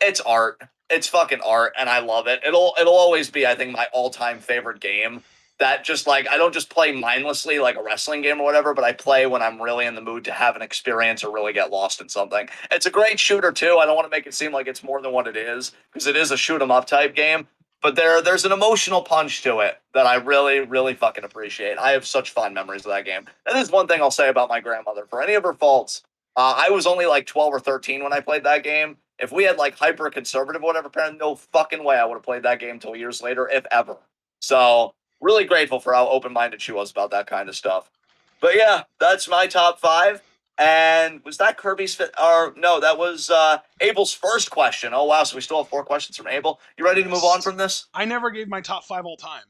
it's art. It's fucking art, and I love it. It'll always be, I think, my all time favorite game. That just like I don't just play mindlessly like a wrestling game or whatever, but I play when I'm really in the mood to have an experience or really get lost in something. It's a great shooter too. I don't want to make it seem like it's more than what it is because it is a shoot 'em up type game. But there's an emotional punch to it that I really really fucking appreciate. I have such fond memories of that game. That is one thing I'll say about my grandmother. For any of her faults, I was only like 12 or 13 when I played that game. If we had like hyper conservative whatever parent, no fucking way I would have played that game till years later, if ever. So really grateful for how open minded she was about that kind of stuff. But yeah, that's my top five. And was that Kirby's fit? Or no, that was Abel's first question. Oh wow, so we still have four questions from Abel. You ready to move on Yes. from this? I never gave my top five all time.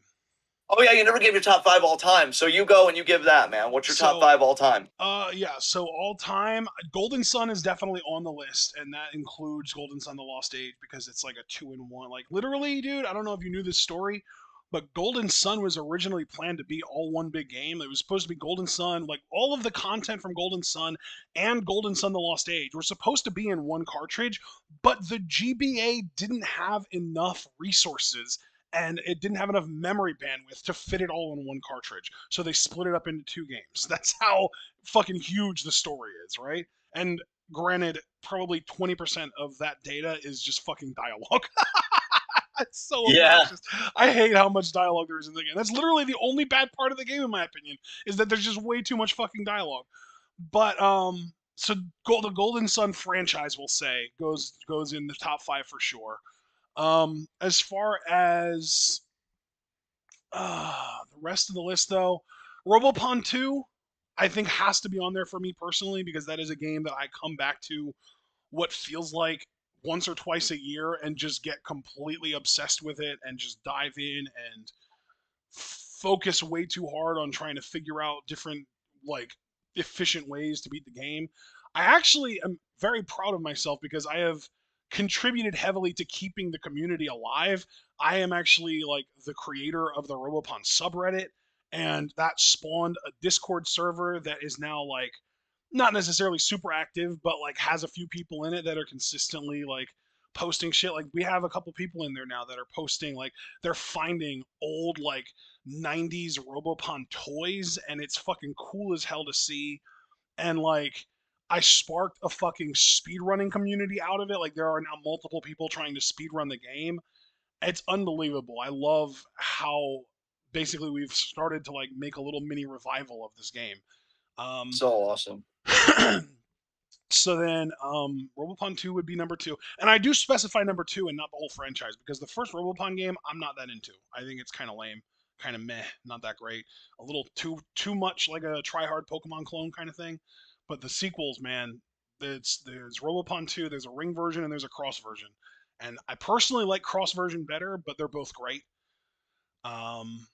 Oh yeah, you never gave your top five all time. So you go and you give that, man. What's your top So, five all time? yeah. So all time, Golden Sun is definitely on the list, and that includes Golden Sun: The Lost Age because it's like a two-in-one. Like literally, dude. I don't know if you knew this story, but Golden Sun was originally planned to be all one big game. It was supposed to be Golden Sun, like all of the content from Golden Sun and Golden Sun: The Lost Age were supposed to be in one cartridge, but the GBA didn't have enough resources and it didn't have enough memory bandwidth to fit it all in one cartridge. So they split it up into two games. That's how fucking huge the story is, right? And granted, probably 20% of that data is just fucking dialogue. It's so Yeah. obnoxious. I hate how much dialogue there is in the game. That's literally the only bad part of the game, in my opinion, is that there's just way too much fucking dialogue. But so the Golden Sun franchise, we'll say, goes in the top five for sure. As far as the rest of the list, though, Robopon 2, I think has to be on there for me personally because that is a game that I come back to what feels like once or twice a year and just get completely obsessed with it and just dive in and focus way too hard on trying to figure out different like efficient ways to beat the game. I actually am very proud of myself because I have contributed heavily to keeping the community alive. I am actually like the creator of the Robopon subreddit, and that spawned a Discord server that is now like not necessarily super active, but like has a few people in it that are consistently like posting shit. Like we have a couple people in there now that are posting like they're finding old like 90s Robopon toys and it's fucking cool as hell to see. And like I sparked a fucking speedrunning community out of it. Like there are now multiple people trying to speedrun the game. It's unbelievable. I love how basically we've started to like make a little mini revival of this game. Um So awesome. So then, Robopon 2 would be number two, and I do specify number two and not the whole franchise because the first Robopon game I'm not that into. I think it's kind of lame, kind of meh, not that great. A little too much like a try hard Pokemon clone kind of thing. But the sequels, man, there's Robopon 2, there's a Ring version and there's a Cross version, and I personally like Cross version better, but they're both great. Um,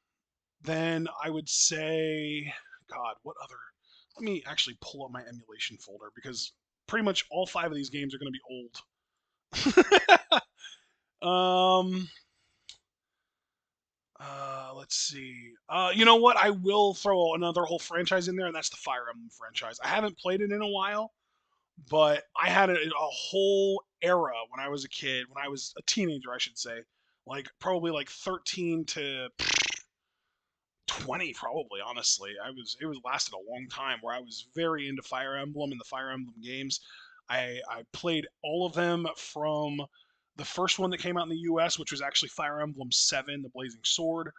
then I would say, God, what other? Let me actually pull up my emulation folder because pretty much all five of these games are going to be old. Let's see. You know what? I will throw another whole franchise in there, and that's the Fire Emblem franchise. I haven't played it in a while, but I had a whole era when I was a kid, when I was a teenager, I should say, like probably like 13 to 20 probably honestly. It was lasted a long time where I was very into Fire Emblem and the Fire Emblem games. I played all of them from the first one that came out in the US, which was actually Fire Emblem 7, the Blazing Sword.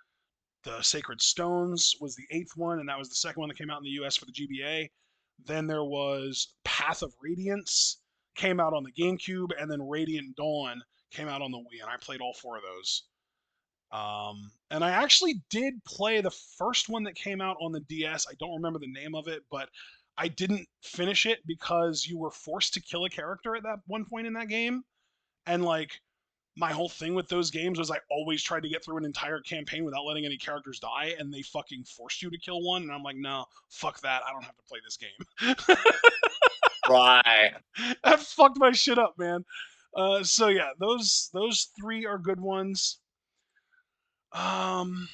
The Sacred Stones was the eighth one, and that was the second one that came out in the US for the GBA. Then there was Path of Radiance, came out on the GameCube, and then Radiant Dawn came out on the Wii, and I played all 4 of those. And I actually did play the first one that came out on the DS. I don't remember the name of it, but I didn't finish it because you were forced to kill a character at that one point in that game. And like my whole thing with those games was I always tried to get through an entire campaign without letting any characters die, and they fucking forced you to kill one. And I'm like, no, fuck that. I don't have to play this game. Right. That fucked my shit up, man. So yeah, those 3 are good ones. Um,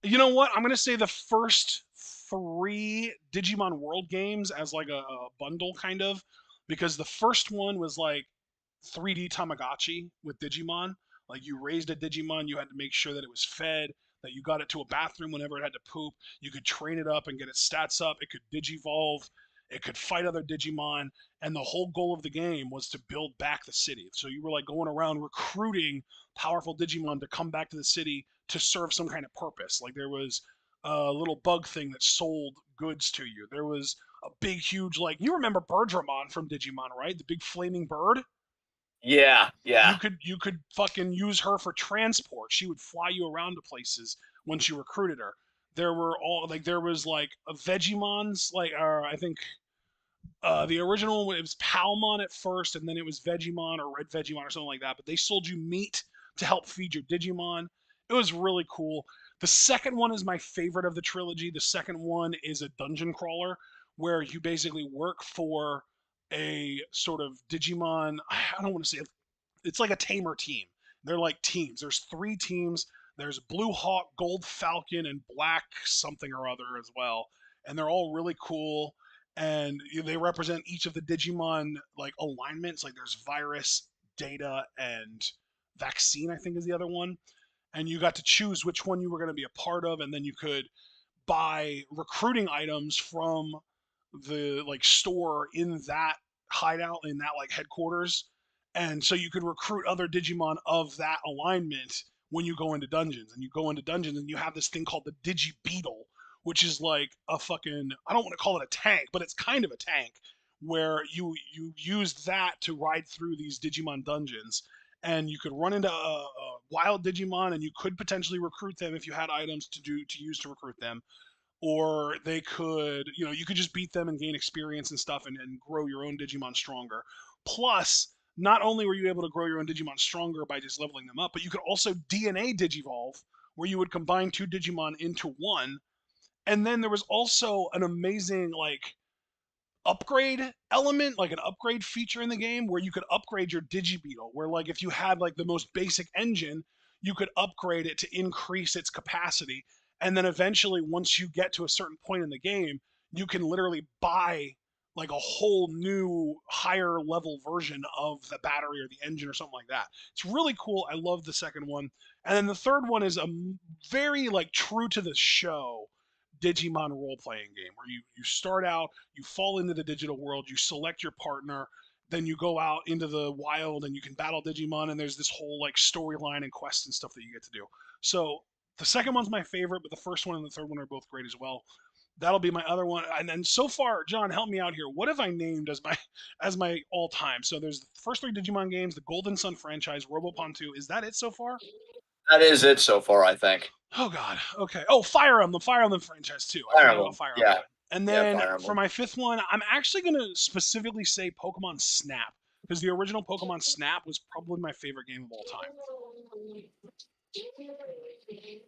You know what? I'm gonna say the first 3 Digimon World games as like a bundle, kind of, because the first one was like 3D Tamagotchi with Digimon. Like you raised a Digimon, you had to make sure that it was fed, that you got it to a bathroom whenever it had to poop. You could train it up and get its stats up. It could digivolve. It could fight other Digimon. And the whole goal of the game was to build back the city. So you were like going around recruiting powerful Digimon to come back to the city to serve some kind of purpose. Like there was a little bug thing that sold goods to you. There was a big, huge, like, you remember Birdramon from Digimon, right? The big flaming bird. Yeah, You yeah. could fucking use her for transport. She would fly you around to places once you recruited her. There was like a Vegimon's, like, I think the original, it was Palmon at first, and then it was Vegemon or Red Vegemon or something like that. But they sold you meat to help feed your Digimon. It was really cool. The second one is my favorite of the trilogy. The second one is a dungeon crawler where you basically work for a sort of Digimon. I don't want to say it's like a tamer team. They're like teams. There's 3 teams. There's Blue Hawk, Gold Falcon, and Black something or other as well. And they're all really cool. And they represent each of the Digimon like alignments. Like there's Virus, Data, and Vaccine, I think is the other one. And you got to choose which one you were going to be a part of, and then you could buy recruiting items from the like store in that hideout, in that like headquarters, and so you could recruit other Digimon of that alignment when you go into dungeons. And you go into dungeons and you have this thing called the Digi Beetle, which is like a fucking, I don't want to call it a tank, but it's kind of a tank, where you used that to ride through these Digimon dungeons. And you could run into a wild Digimon, and you could potentially recruit them if you had items to use to recruit them. Or they could, you could just beat them and gain experience and stuff, and grow your own Digimon stronger. Plus, not only were you able to grow your own Digimon stronger by just leveling them up, but you could also DNA Digivolve, where you would combine 2 Digimon into one. And then there was also an amazing, like, upgrade element, like an upgrade feature in the game where you could upgrade your Digibeetle, where like if you had like the most basic engine, you could upgrade it to increase its capacity. And then eventually, once you get to a certain point in the game, you can literally buy like a whole new higher level version of the battery or the engine or something like that. It's really cool. I love the second one. And then the third one is a very like true to the show Digimon role playing game where you start out, you fall into the digital world, you select your partner, then you go out into the wild and you can battle Digimon, and there's this whole like storyline and quest and stuff that you get to do. So the second one's my favorite, but the first one and the third one are both great as well. That'll be my other one. And then so far, John, help me out here. What have I named as my as my all time? So there's the first 3 Digimon games, the Golden Sun franchise, Robopon 2. Is that it so far? That is it so far, I think. Oh God. Okay. Oh, Fire Emblem, Fire Emblem franchise too. I Fire forgot about Emblem. Fire Yeah. Emblem. And Yeah, then Fire for Emblem. my 5th one, I'm actually gonna specifically say Pokemon Snap, because the original Pokemon Snap was probably my favorite game of all time.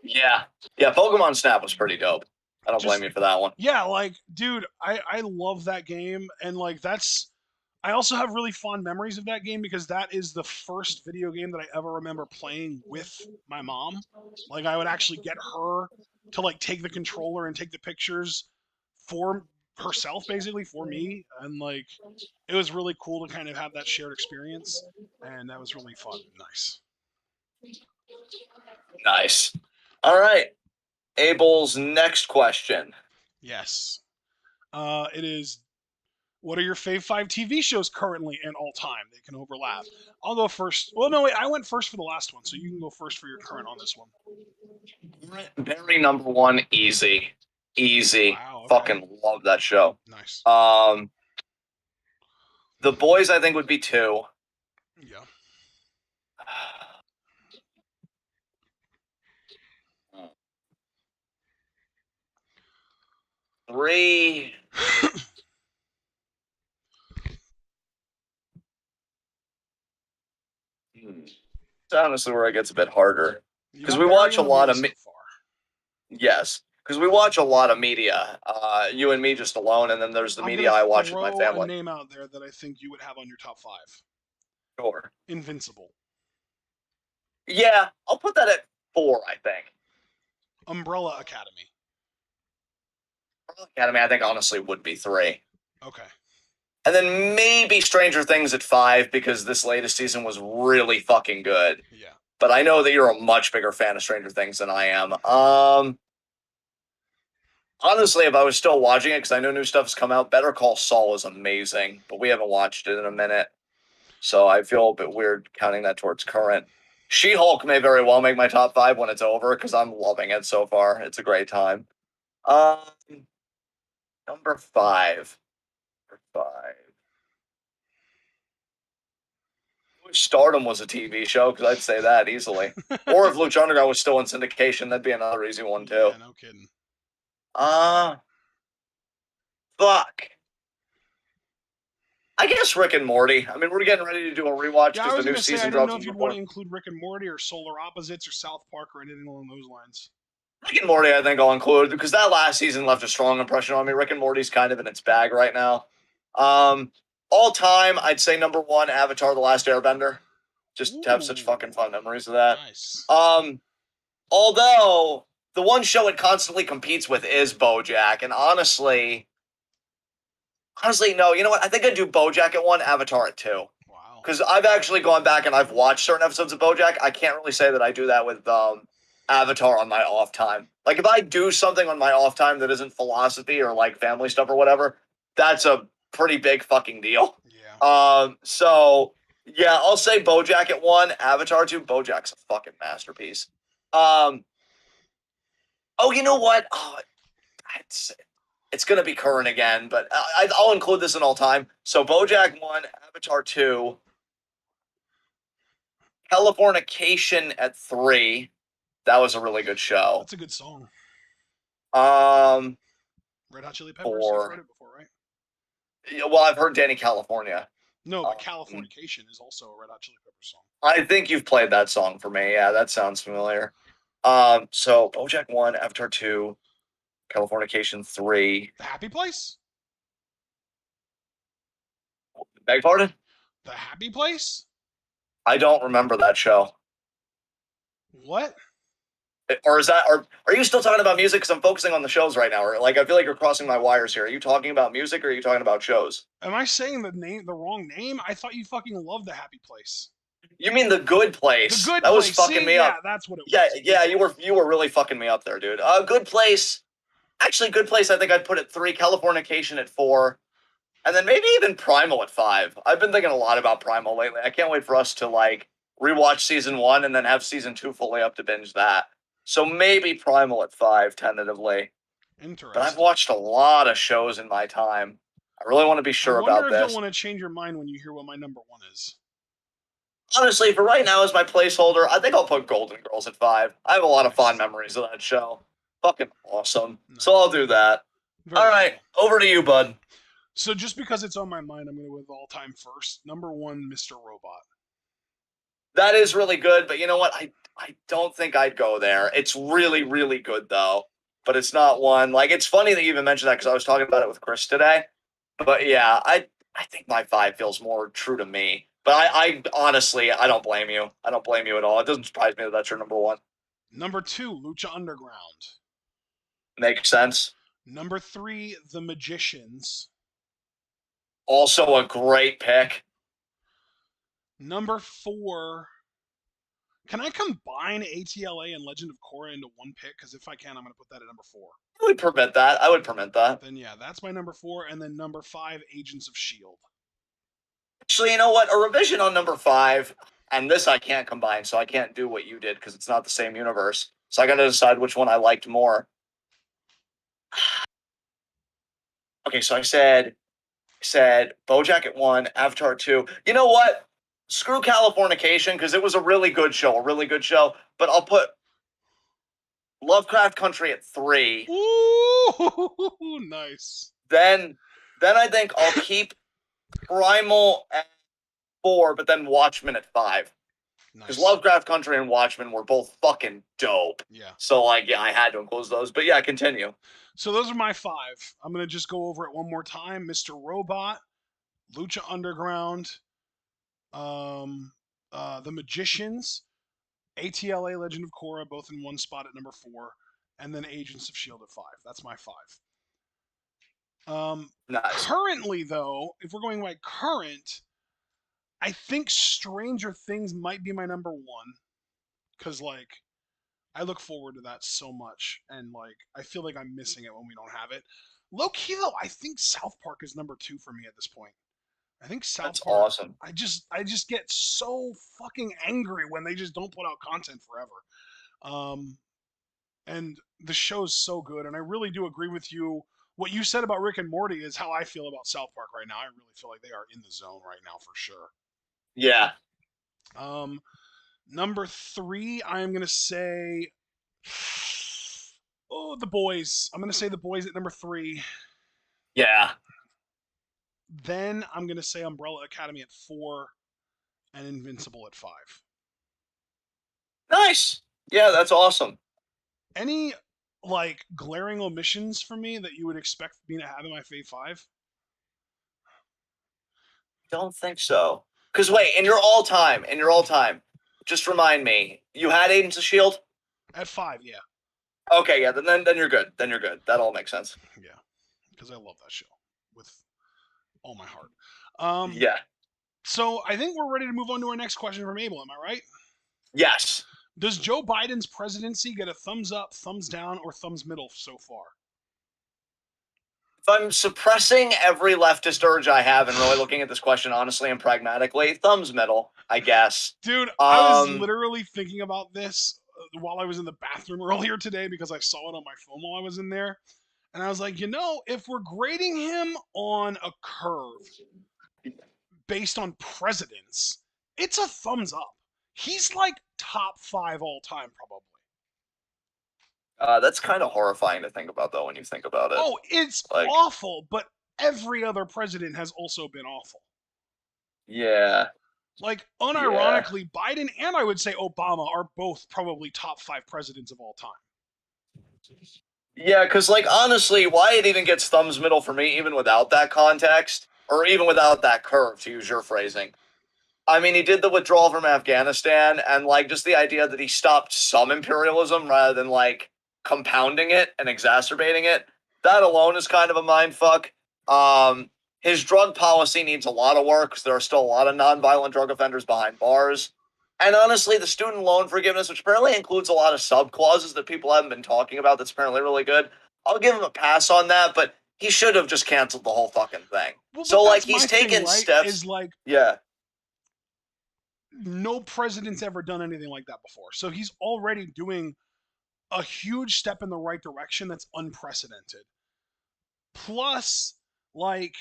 Yeah. Yeah, Pokemon Snap was pretty dope. I don't blame Just you for that one. yeah, like dude, I love that game, and like that's I also have really fond memories of that game because that is the first video game that I ever remember playing with my mom. Like I would actually get her to like take the controller and take the pictures for herself, basically for me, and like it was really cool to kind of have that shared experience, and that was really fun. Nice. Nice. All right. Abel's next question. Yes. It is, what are your fave 5 TV shows currently and all time? They can overlap. I'll go first. Well, no, wait, I went first for the last one, so you can go first for your current on this one. Very number one, easy. Easy. Wow, okay. Fucking love that show. Nice. The Boys, I think, would be 2. Yeah. 3. It's honestly where it gets a bit harder You because got we Barry watch a and the lot Boys of so far. yes, because we watch a lot of media. You and me just alone, and then there's the I'm media gonna I watch with my throw a family. name out there that I think you would have on your top five. Sure. Invincible. Yeah, I'll put that at 4. I think. Umbrella Academy. Academy, I think honestly would be 3. Okay. And then maybe Stranger Things at 5 because this latest season was really fucking good. Yeah. But I know that you're a much bigger fan of Stranger Things than I am. Honestly, if I was still watching it, because I know new stuff has come out, Better Call Saul is amazing, but we haven't watched it in a minute. So I feel a bit weird counting that towards current. She Hulk may very well make my top 5 when it's over because I'm loving it so far. It's a great time. Um, number 5. Number 5. Stardom was a TV show because I'd say that easily. Or if Lucha Underground was still in syndication, that'd be another easy one too. Yeah, no kidding. Uh fuck. I guess Rick and Morty. I mean, we're getting ready to do a rewatch Yeah, I because the was new gonna say I season didn't drops know in if you'd want before. to include Rick and Morty or Solar Opposites or South Park or anything along those lines. Rick and Morty, I think I'll include because that last season left a strong impression on me. Rick and Morty's kind of in its bag right now. Um, all time, I'd say number 1, Avatar: The Last Airbender. Just have such fucking Ooh, fun memories of that. nice. Um, although the one show it constantly competes with is BoJack, and honestly, no. You know what? I think I'd do BoJack at 1, Avatar at 2. Wow. Because I've actually gone back and I've watched certain episodes of BoJack. I can't really say that I do that with Avatar on my off time. Like if I do something on my off time that isn't philosophy or like family stuff or whatever, that's a pretty big fucking deal. Yeah. So yeah, I'll say BoJack at 1, Avatar 2. BoJack's a fucking masterpiece. Um, oh, you know what? Oh, it's it's gonna be current again, but I'll include this in all time. So BoJack 1, Avatar 2, Californication at 3. That was a really good show. That's a good song. Um, Red Hot Chili Peppers. You've heard 4. it before, right? Yeah, well, I've heard Danny California. No, but Um, Californication is also a Red Hot Chili Peppers song. I think you've played that song for me. Yeah, that sounds familiar. So BoJack 1, Avatar 2, Californication 3. The Happy Place? Beg pardon? The Happy Place? I don't remember that show. What? Or is that? Are you still talking about music? Because I'm focusing on the shows right now. Or like I feel like you're crossing my wires here. Are you talking about music or are you talking about shows? Am I saying the wrong name? I thought you fucking loved The Happy Place. You mean The Good The Place? Good That was Place. fucking See? me Yeah, up. that's what it Yeah, was. yeah, you were really fucking me up there, dude. Good Place. Actually, Good Place. I think I'd put at 3. Californication at 4, and then maybe even Primal at 5. I've been thinking a lot about Primal lately. I can't wait for us to like rewatch season 1 and then have season 2 fully up to binge that. So maybe Primal at 5 tentatively. But I've Interesting. watched a lot of shows in my time. I really want to be I sure wonder about if you'll this. want to change your mind when you hear what my number one is. Honestly, for right now, as my placeholder, I think I'll put Golden Girls at 5. I have a lot of fond Nice. memories of that show. Fucking awesome. So Nice. I'll do that. All Very right, cool. over to you, bud. So just because it's on my mind, I'm going to go with all time first. Number one, Mr. Robot. That is really good, but you know what? I don't think I'd go there. It's really, really good, though. But it's not one. Like, it's funny that you even mentioned that because I was talking about it with Chris today. But yeah, I think my 5 feels more true to me. But I honestly, I don't blame you. I don't blame you at all. It doesn't surprise me that that's your number 1. Number two, Lucha Underground. Makes sense. Number three, The Magicians. Also a great pick. Number four, can I combine ATLA and Legend of Korra into one pick? Because if I can, I'm going to put that at number four. I would permit that. I would permit that. Then yeah, that's my number four. And then number five, Agents of S.H.I.E.L.D. Actually, you know what? A revision on number 5, and this I can't combine, so I can't do what you did because it's not the same universe. So I got to decide which one I liked more. Okay, so I said BoJack at 1, Avatar 2. You know what? Screw Californication because it was a really good show, a really good show. But I'll put Lovecraft Country at 3. Ooh, nice. Then I think I'll keep Primal at 4, but then Watchmen at 5. Because Nice. Lovecraft Country and Watchmen were both fucking dope. Yeah. So like, yeah, I had to enclose those. But yeah, continue. So those are my 5. I'm gonna just go over it one more time. Mr. Robot, Lucha Underground, um, The Magicians, ATLA Legend of Korra, both in one spot at number 4, and then Agents of Shield at 5. That's my 5. Nice. Currently, though, if we're going by current, I think Stranger Things might be my number 1 because like I look forward to that so much, and like I feel like I'm missing it when we don't have it. Low key though, I think South Park is number 2 for me at this point. I think South That's Park. awesome. I just get so fucking angry when they just don't put out content forever. Um, and the show's so good, and I really do agree with you. What you said about Rick and Morty is how I feel about South Park right now. I really feel like they are in the zone right now for sure. Yeah. Um, Number 3, I am gonna say, oh, the boys. I'm gonna say the boys at number 3. Yeah. Then I'm gonna say Umbrella Academy at 4, and Invincible at 5. Nice. Yeah, that's awesome. Any like glaring omissions for me that you would expect me to have in my Fave 5? Don't think so. Because Okay, wait, in your all time, just remind me, you had Agents of Shield. at 5, yeah, Okay, yeah, then you're good. Then you're good. That all makes sense. yeah, because I love that show with all my heart. Um, Yeah. so I think we're ready to move on to our next question from Abel. Am I right? Yes. Does Joe Biden's presidency get a thumbs up, thumbs down, or thumbs middle so far? If I'm suppressing every leftist urge I have and really looking at this question honestly and pragmatically, thumbs middle, I guess. Dude, I was Um, literally thinking about this while I was in the bathroom earlier today because I saw it on my phone while I was in there. And I was like, if we're grading him on a curve based on presidents, it's a thumbs up. He's like top 5 all time, probably. that's kind of horrifying to think about, though, when you think about it. Oh, it's Like, awful, but every other president has also been awful. yeah, Like, yeah. unironically, Biden and I would say Obama are both probably top 5 presidents of all time. Yeah, because, like, honestly, why it even gets thumbs middle for me, even without that context, or even without that curve, to use your phrasing. I mean, he did the withdrawal from Afghanistan, and, like, just the idea that he stopped some imperialism rather than, like, compounding it and exacerbating it, that alone is kind of a mind fuck. Um, his drug policy needs a lot of work because there are still a lot of nonviolent drug offenders behind bars. And honestly, the student loan forgiveness, which apparently includes a lot of sub clauses that people haven't been talking about, that's apparently really good. I'll give him a pass on that, but he should have just canceled the whole fucking thing. Well, but So, like, that's he's my thing, taken right? steps. Is like Yeah, no president's ever done anything like that before. So he's already doing a huge step in the right direction that's unprecedented. Plus, like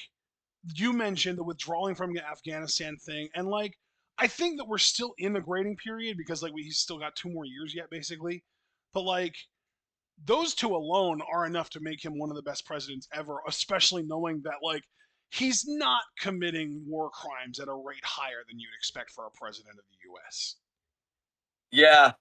you mentioned, the withdrawing from the Afghanistan thing, and like I think that we're still in the grading period because like he's still got 2 more years yet, basically. But like those two alone are enough to make him one of the best presidents ever, especially knowing that like he's not committing war crimes at a rate higher than you'd expect for a president of the US. yeah,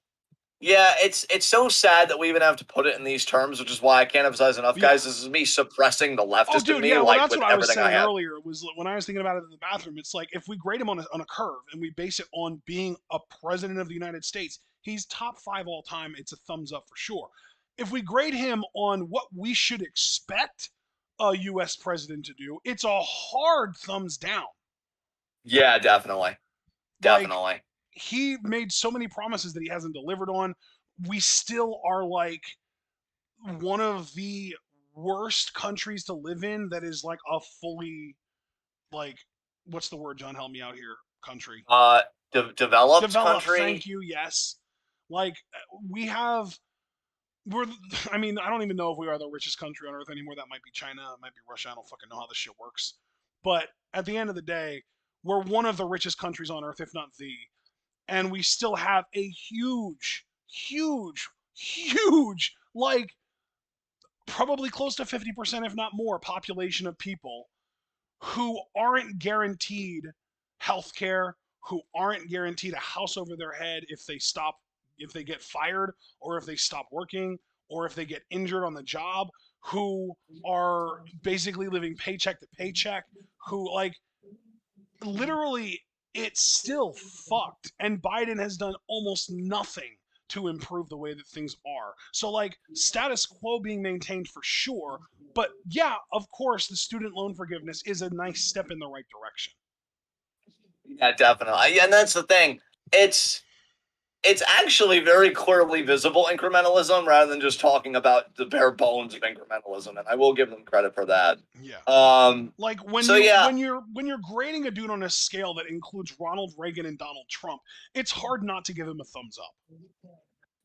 yeah, it's so sad that we even have to put it in these terms, which is why I can't emphasize enough, Yeah. guys. This is me suppressing the Oh, leftist in dude, me, yeah. Well, like that's with what I was everything I saying have. earlier. Was when I was thinking about it in the bathroom. It's like if we grade him on a curve and we base it on being a president of the United States, he's top 5 all time. It's a thumbs up for sure. If we grade him on what we should expect a U.S. president to do, it's a hard thumbs down. Yeah, definitely, Like definitely. he made so many promises that he hasn't delivered on. We still are like one of the worst countries to live in that is like a fully like what's the word, John, help me out here, country Uh, developed developed, thank country. you, yes. Like we have we're I mean I don't even know if we are the richest country on earth anymore. That might be China, it might be Russia. I don't fucking know how this shit works, but at the end of the day, we're one of the richest countries on earth, if not the, and we still have a huge huge, like probably close to 50%, if not more, population of people who aren't guaranteed health care, who aren't guaranteed a house over their head if they get fired, or if they stop working, or if they get injured on the job, who are basically living paycheck to paycheck, who, like, literally, it's still fucked. And Biden has done almost nothing to improve the way that things are. So, like, status quo being maintained for sure. But yeah, of course, the student loan forgiveness is a nice step in the right direction. Yeah, definitely. And that's the thing. It's it's actually very clearly visible incrementalism rather than just talking about the bare bones of incrementalism, and I will give them credit for that. Yeah. Um, Like so yeah, when you're grading a dude on a scale that includes Ronald Reagan and Donald Trump, it's hard not to give him a thumbs up.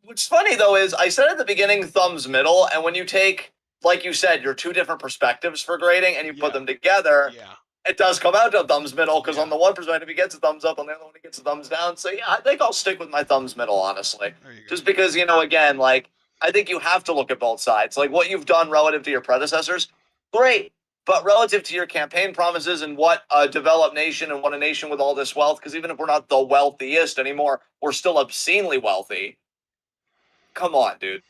what's funny though is I said at the beginning thumbs middle, and when you take, like you said, your two different perspectives for grading and you put Yeah. them together, Yeah. it does come out to a thumbs middle because on Yeah. the one perspective he gets a thumbs up, on the other one he gets a thumbs down. So yeah, I think I'll stick with my thumbs middle, honestly. There you go. Just because, again, like I think you have to look at both sides. Like what you've done relative to your predecessors, great. But relative to your campaign promises and what a developed nation and what a nation with all this wealth, because even if we're not the wealthiest anymore, we're still obscenely wealthy. Come on, dude.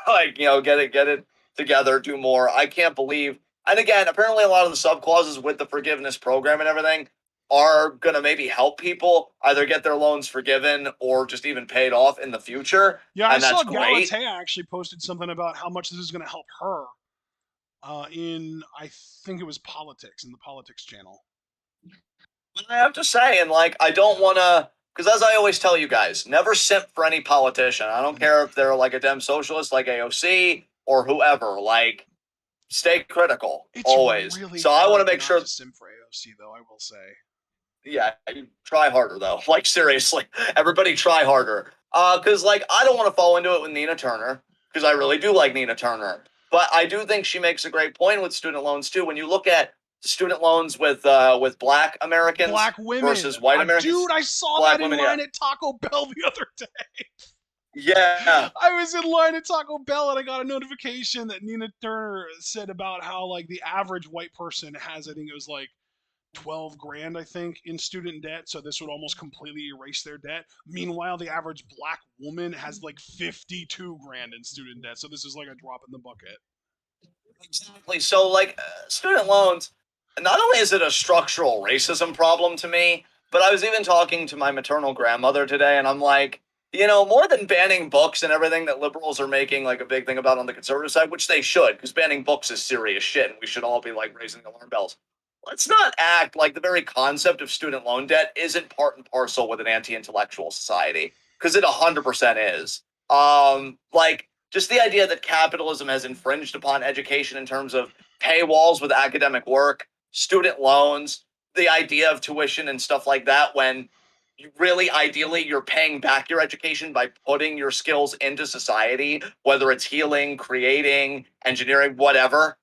Like, get it together, do more. I can't believe. And again, apparently a lot of the sub clauses with the forgiveness program and everything are going to maybe help people either get their loans forgiven or just even paid off in the future. Yeah, I And saw that's great. Galatea actually posted something about how much this is going to help her in, I think it was politics, in the politics channel. I have to say, and like, I don't Yeah. want to, because as I always tell you guys, never simp for any politician. I don't care Yeah. if they're like a Dem socialist like AOC or whoever. Like, stay critical It's always. really So I want to hard make not sure. to sim for AOC, though, I will say. Yeah, you try harder though. Like seriously, everybody try harder. Because like I don't want to fall into it with Nina Turner because I really do like Nina Turner, but I do think she makes a great point with student loans too. When you look at student loans with Black Americans Black women. versus white Dude, Americans, I saw Black that in women, yeah, line at Taco Bell the other day. yeah, I was in line at Taco Bell and I got a notification that Nina Turner said about how, like, the average white person has, I think it was like 12 grand, I think, in student debt. So this would almost completely erase their debt. Meanwhile, the average black woman has like 52 grand in student debt. So this is like a drop in the bucket. exactly. So like student loans, not only is it a structural racism problem to me, but I was even talking to my maternal grandmother today, and I'm like, more than banning books and everything that liberals are making like a big thing about on the conservative side, which they should, because banning books is serious shit, and we should all be like raising alarm bells. Let's not act like the very concept of student loan debt isn't part and parcel with an anti-intellectual society, because it 100% is. Like just the idea that capitalism has infringed upon education in terms of paywalls with academic work, student loans, the idea of tuition and stuff like that, when you really ideally you're paying back your education by putting your skills into society, whether it's healing, creating, engineering, whatever.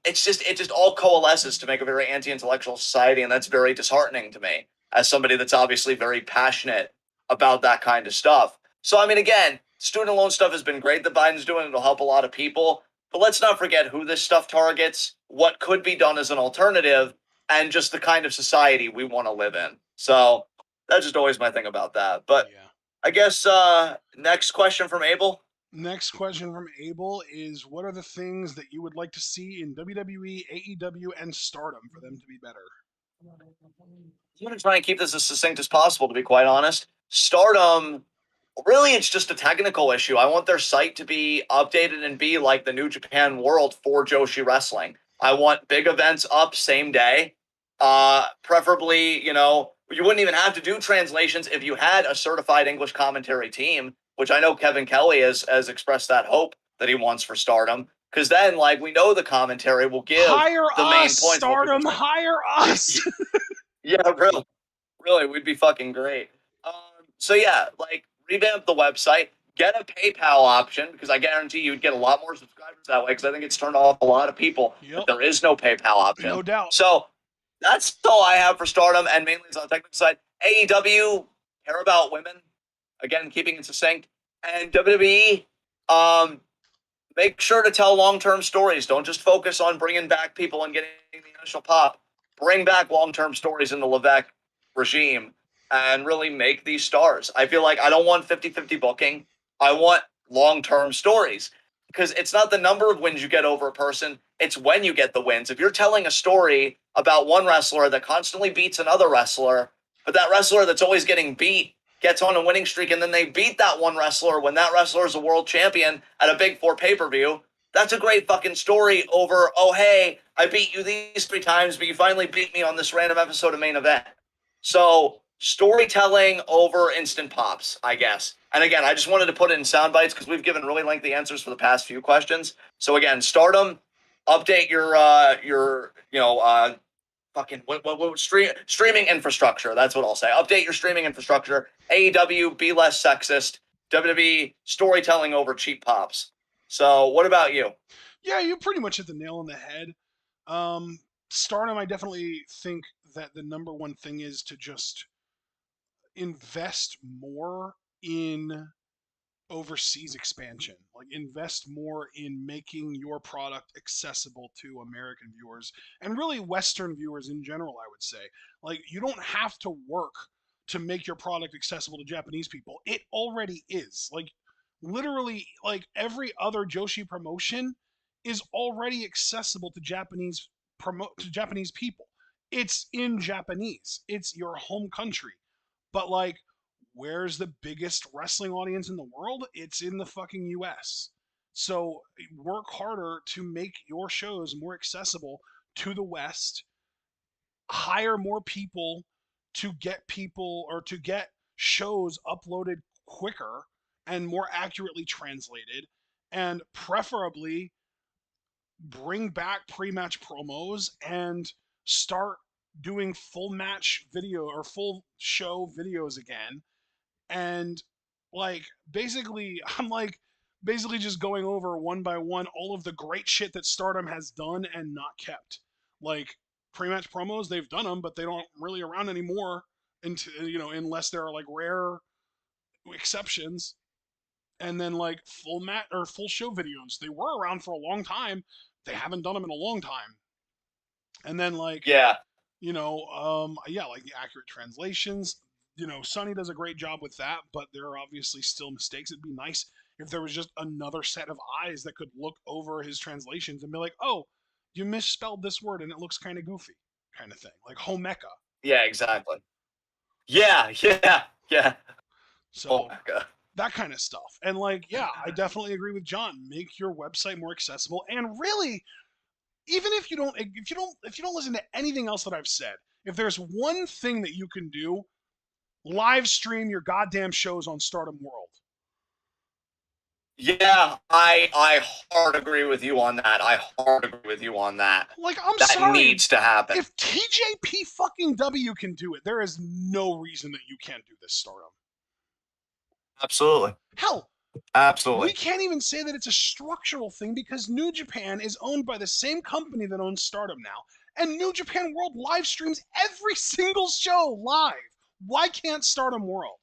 It just all coalesces to make a very anti-intellectual society, and that's very disheartening to me as somebody that's obviously very passionate about that kind of stuff. So I mean, again, student loan stuff has been great that Biden's doing. It'll help a lot of people. But let's not forget who this stuff targets, what could be done as an alternative, and just the kind of society we want to live in. So that's just always my thing about that. But Yeah. I guess next question from Abel. Next question from Abel is, what are the things that you would like to see in WWE, AEW, and Stardom for them to be better? I'm going to try and keep this as succinct as possible, to be quite honest. Stardom, really, it's just a technical issue. I want their site to be updated and be like the New Japan World for Joshi Wrestling. I want big events up same day. Preferably, you wouldn't even have to do translations if you had a certified English commentary team, which I know Kevin Kelly has expressed that hope that he wants for Stardom. Because then, like, we know the commentary will give Hire the us, main points of what people Stardom! say. Hire us! Yeah, really, really, we'd be fucking great. So yeah, like revamp the website, get a PayPal option because I guarantee you'd get a lot more subscribers that way. Because I think it's turned off a lot of people Yep, that there is no PayPal option. no doubt. So that's all I have for Stardom, and mainly it's on the technical side. AEW care about women, again keeping it succinct, and WWE Um, Make sure to tell long-term stories. Don't just focus on bringing back people and getting the initial pop. Bring back long-term stories in the Levesque regime and really make these stars. I feel like I don't want 50-50 booking. I want long-term stories because it's not the number of wins you get over a person, it's when you get the wins. If you're telling a story about one wrestler that constantly beats another wrestler, but that wrestler that's always getting beat gets on a winning streak and then they beat that one wrestler when that wrestler is a world champion at a big four pay-per-view, that's a great fucking story over, oh, hey, I beat you these 3 times, but you finally beat me on this random episode of main event. So storytelling over instant pops, I guess. And again, I just wanted to put it in sound bites because we've given really lengthy answers for the past few questions. So again, Stardom, update your fucking streaming infrastructure. That's what I'll say. Update your streaming infrastructure. AEW, be less sexist. WWE, storytelling over cheap pops. So what about you? Yeah, you pretty much hit the nail on the head. Um, Stardom, I definitely think that the number one thing is to just invest more in overseas expansion. Like invest more in making your product accessible to American viewers and really Western viewers in general, I would say. Like you don't have to work to make your product accessible to Japanese people. It already is. Like literally like every other Joshi promotion is already accessible to Japanese people. It's in Japanese. It's your home country. But like where's the biggest wrestling audience in the world? It's in the fucking US. So work harder to make your shows more accessible to the West, hire more people or to get shows uploaded quicker and more accurately translated, and preferably bring back pre-match promos and start doing full match video or full show videos again. And like basically I'm like basically just going over one by one all of the great shit that Stardom has done and not kept. Like pre-match promos, they've done them, but they don't really around anymore until unless there are like rare exceptions. And then like full mat or full show videos, they were around for a long time. They haven't done them in a long time. And then like Yeah, yeah, like the accurate translations. Sonny does a great job with that, but there are obviously still mistakes. It'd be nice if there was just another set of eyes that could look over his translations and be like, oh, you misspelled this word and it looks kind of goofy, kind of thing, like Homeka. yeah, exactly. Yeah, yeah, yeah. Oh So my god. that kind of stuff. And like, yeah, I definitely agree with John. Make your website more accessible, and really, even if you don't listen to anything else that I've said, if there's one thing that you can do, live stream your goddamn shows on Stardom World. Yeah, I hard agree with you on that. I hard agree with you on that. Like, I'm That sorry. needs to happen. If TJP fucking W can do it, there is no reason that you can't do this, Stardom. Absolutely. Hell, we Absolutely. can't even say that it's a structural thing because New Japan is owned by the same company that owns Stardom now. And New Japan World live streams every single show live. Why can't Stardom World?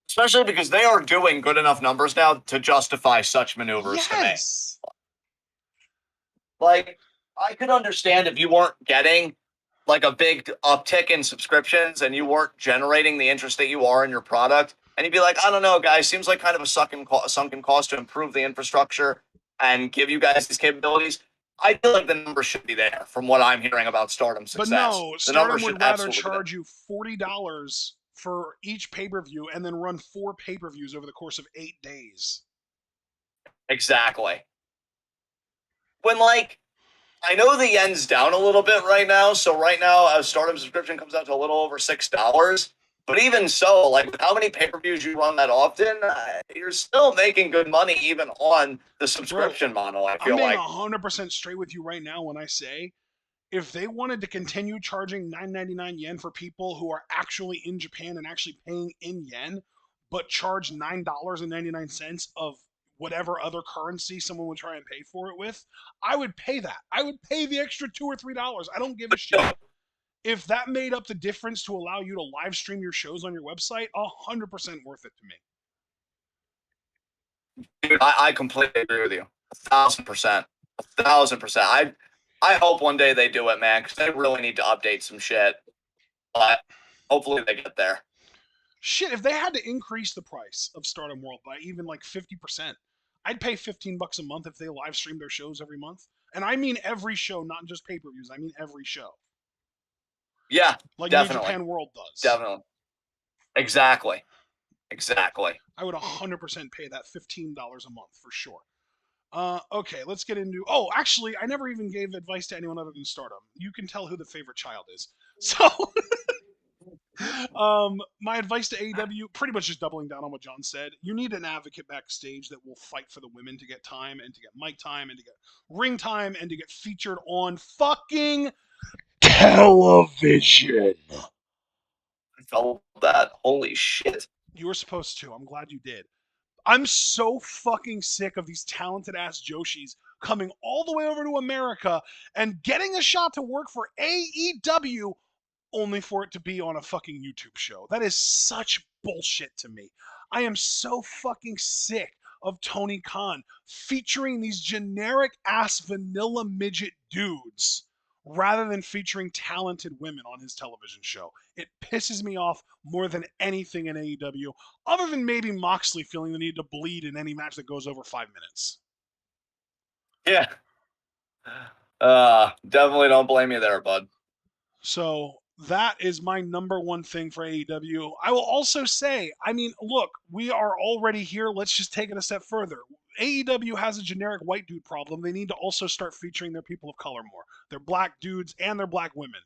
Especially because they are doing good enough numbers now to justify such maneuvers to me. Yes. Like, I could understand if you weren't getting like a big uptick in subscriptions and you weren't generating the interest that you are in your product. And you'd be like, I don't know, guys, seems like kind of a sunken cost to improve the infrastructure and give you guys these capabilities. I feel like the numbers should be there from what I'm hearing about Stardom's But success. no, The Stardom numbers would should rather absolutely be there. charge you $40 for each pay per view and then run 4 pay-per-views over the course of 8 days. Exactly. When, like, I know the yen's down a little bit right now, so right now a Stardom subscription comes out to a little over $6. But even so, like with how many pay-per-views you run that often, you're still making good money even on the Bro, subscription model. I I'm feel being like 100% straight with you right now when I say if they wanted to continue charging 999 yen for people who are actually in Japan and actually paying in yen, but charge $9.99 of whatever other currency someone would try and pay for it with, I would pay that. I would pay the extra $2 or $3. I don't give a shit. If that made up the difference to allow you to live stream your shows on your website, 100% worth it to me. Dude, I completely agree with you. 1,000%. 1,000%. I hope one day they do it, man, because they really need to update some shit. But hopefully they get there. Shit, if they had to increase the price of Stardom World by even like 50%, I'd pay $15 a month if they live stream their shows every month. And I mean every show, not just pay-per-views. I mean every show. Yeah, Like New definitely. Japan World does. Definitely. Exactly. Exactly. I would 100% pay that $15 a month for sure. Okay, let's get into. Oh, actually, I never even gave advice to anyone other than Stardom. You can tell who the favorite child is. So, my advice to AEW, pretty much just doubling down on what John said. You need an advocate backstage that will fight for the women to get time and to get mic time and to get ring time and to get featured on fucking television. I felt that. Holy shit. You were supposed to. I'm glad you did. I'm so fucking sick of these talented ass Joshis coming all the way over to America and getting a shot to work for AEW only for it to be on a fucking YouTube show. That is such bullshit to me. I am so fucking sick of Tony Khan featuring these generic ass vanilla midget dudes rather than featuring talented women on his television show. It pisses me off more than anything in AEW, other than maybe Moxley feeling the need to bleed in any match that goes over 5 minutes. Yeah. Definitely don't blame you there, bud. So that is my number one thing for AEW. I will also say, I mean, look, we are already here. Let's just take it a step further. AEW has a generic white dude problem. They need to also start featuring their people of color more. Their black dudes and their black women.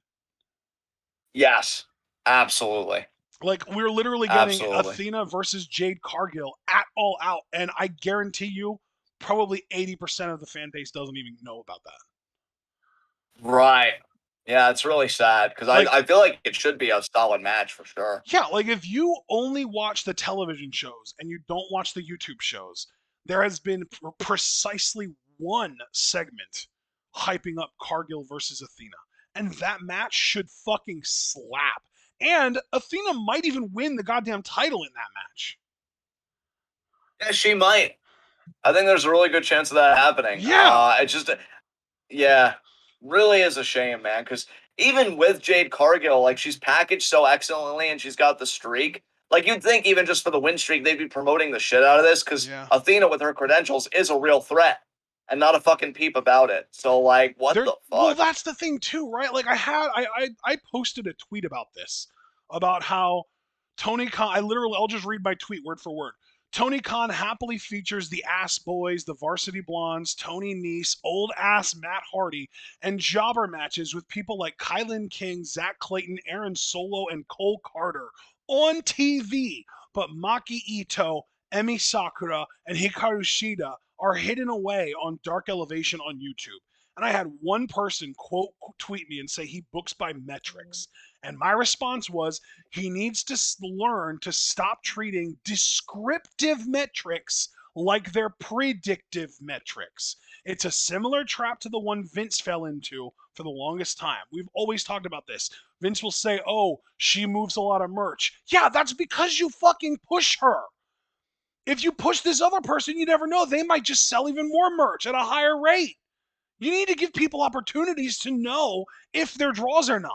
Yes. Absolutely. Like we're literally getting Absolutely. Athena versus Jade Cargill at All Out, and I guarantee you, probably 80% of the fan base doesn't even know about that. Right. Yeah, it's really sad because Like, I feel like it should be a solid match for sure. yeah, like if you only watch the television shows and you don't watch the YouTube shows, there has been precisely one segment hyping up Cargill versus Athena. And that match should fucking slap. And Athena might even win the goddamn title in that match. Yeah, she might. I think there's a really good chance of that happening. Yeah, It just, yeah, really is a shame, man. Because even with Jade Cargill, like she's packaged so excellently and she's got the streak. Like you'd think, even just for the win streak, they'd be promoting the shit out of this because yeah. Athena, with her credentials, is a real threat and not a fucking peep about it. So, like, what There the well fuck? that's the thing too, right? Like I posted a tweet about this, about how Tony Khan, I'll just read my tweet word for word. Tony Khan happily features the Ass Boys, the Varsity Blondes, Tony Nese, old ass Matt Hardy, and jobber matches with people like Kylan King, Zach Clayton, Aaron Solo, and Cole Carter on TV. But Maki Ito, Emi Sakura, and Hikaru Shida are hidden away on Dark Elevation on YouTube. And I had one person quote tweet me and say he books by metrics. And my response was he needs to learn to stop treating descriptive metrics like they're predictive metrics. It's a similar trap to the one Vince fell into for the longest time. We've always talked about this. Vince will say, "Oh, she moves a lot of merch." Yeah, that's because you fucking push her. If you push this other person, you never know. They might just sell even more merch at a higher rate. You need to give people opportunities to know if they're draws or not.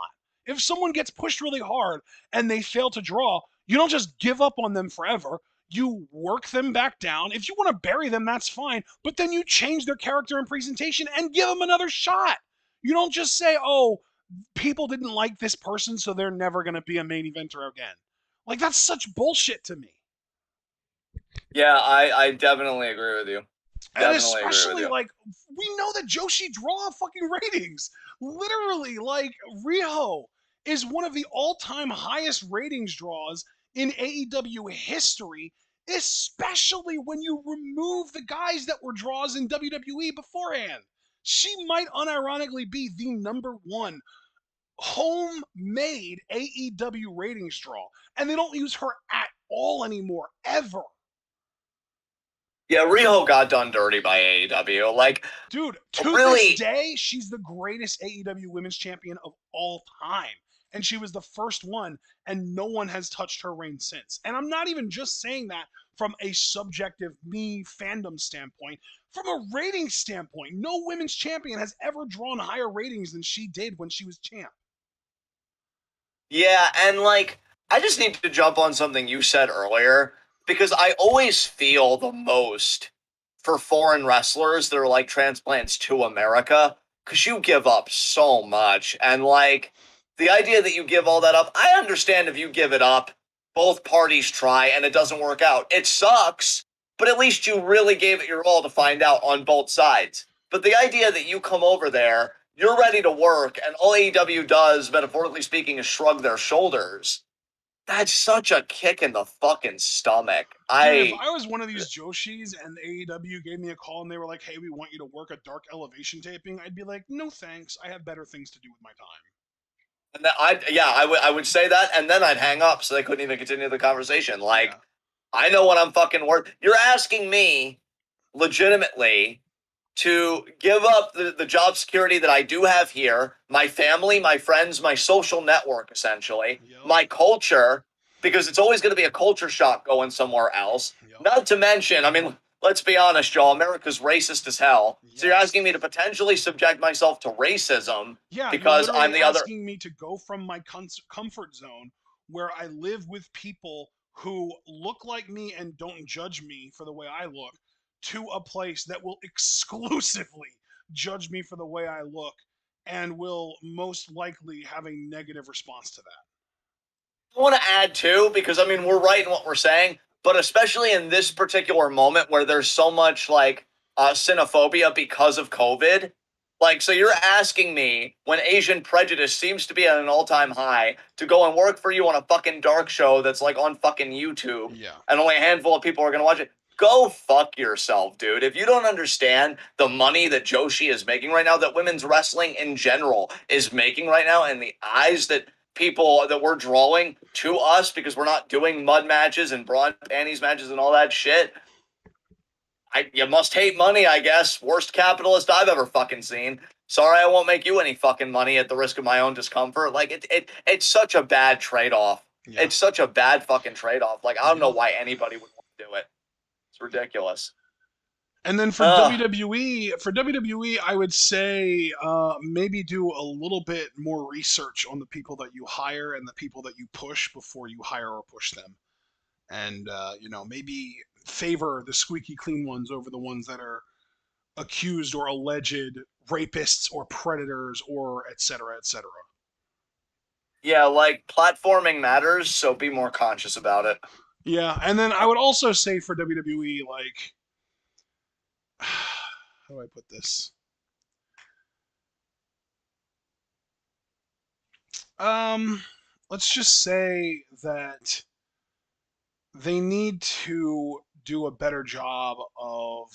If someone gets pushed really hard and they fail to draw, you don't just give up on them forever. You work them back down. If you want to bury them, that's fine. But then you change their character and presentation and give them another shot. You don't just say, oh, people didn't like this person, so they're never going to be a main eventer again. Like, that's such bullshit to me. Yeah, I definitely agree with you. And Definitely agree with especially you. like we know that Joshi draw fucking ratings. Literally, like Riho is one of the all-time highest ratings draws in AEW history, especially when you remove the guys that were draws in WWE beforehand. She might unironically be the number one homemade AEW ratings draw, and they don't use her at all anymore, ever. Yeah, Riho got done dirty by AEW. Like, Dude, to this really, day, she's the greatest AEW women's champion of all time. and she was the first one, and no one has touched her reign since. And I'm not even just saying that from a subjective me fandom standpoint. From a rating standpoint, no women's champion has ever drawn higher ratings than she did when she was champ. Yeah, and like I just need to jump on something you said earlier because I always feel the most for foreign wrestlers that are like transplants to America because you give up so much. And like the idea that you give all that up, I understand if you give it up, both parties try and it doesn't work out. It sucks, but at least you really gave it your all to find out on both sides. But the idea that you come over there, you're ready to work, and all AEW does, metaphorically speaking, is shrug their shoulders. That's such a kick in the fucking stomach. Dude, if I was one of these Joshis and AEW gave me a call and they were like, hey, we want you to work a dark elevation taping, I'd be like, no thanks. I have better things to do with my time. and that I would say that, and then I'd hang up so they couldn't even continue the conversation. Yeah. Like, I know what I'm fucking worth. You're asking me legitimately to give up the job security that I do have here, my family, my friends, my social network, essentially, Yep. my culture, because it's always going to be a culture shock going somewhere else. Yep. Not to mention, I mean, let's be honest, Joe, America's racist as hell. So you're Yes. asking me to potentially subject myself to racism Yeah, you're because I'm literally the other. asking me to go from my comfort zone where I live with people who look like me and don't judge me for the way I look to a place that will exclusively judge me for the way I look and will most likely have a negative response to that. I want to add too, because I mean, we're right in what we're saying, but especially in this particular moment where there's so much like xenophobia because of COVID. Like, so you're asking me when Asian prejudice seems to be at an all time high to go and work for you on a fucking dark show that's like on fucking YouTube Yeah. and only a handful of people are going to watch it. Go fuck yourself, dude. If you don't understand the money that Joshi is making right now, that women's wrestling in general is making right now, and the eyes that people that we're drawing to us because we're not doing mud matches and broad panties matches and all that shit. You must hate money, I guess. Worst capitalist I've ever fucking seen. Sorry, I won't make you any fucking money at the risk of my own discomfort. Like it's such a bad trade off. Yeah. It's such a bad fucking trade off. Like I don't know Yeah. why anybody would want to do it. It's ridiculous. And then for Ugh. WWE, I would say maybe do a little bit more research on the people that you hire and the people that you push before you hire or push them. And maybe favor the squeaky clean ones over the ones that are accused or alleged rapists or predators or et cetera, et cetera. Yeah, like platforming matters, so be more conscious about it. Yeah, and then I would also say for WWE, like, how do I put this? Um, let's just say that they need to do a better job of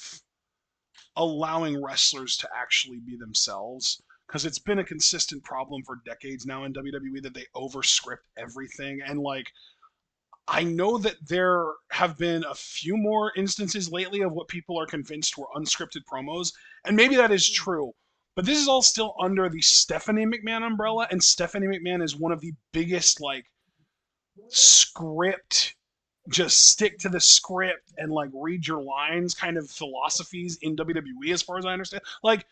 allowing wrestlers to actually be themselves because it's been a consistent problem for decades now in WWE that they overscript everything. And like, I know that there have been a few more instances lately of what people are convinced were unscripted promos, and maybe that is true. But this is all still under the Stephanie McMahon umbrella, and Stephanie McMahon is one of the biggest like script, just stick to the script and like read your lines kind of philosophies in WWE as far as I understand. Like,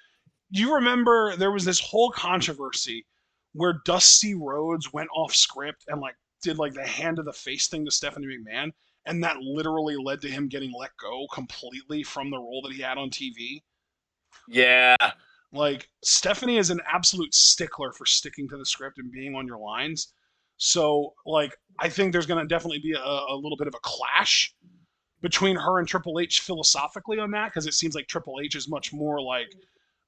you remember there was this whole controversy where Dusty Rhodes went off script and like did like the hand of the face thing to Stephanie McMahon, and that literally led to him getting let go completely from the role that he had on TV. Yeah. Like, Stephanie is an absolute stickler for sticking to the script and being on your lines. So, like, I think there's going to definitely be a little bit of a clash between her and Triple H philosophically on that, because it seems like Triple H is much more like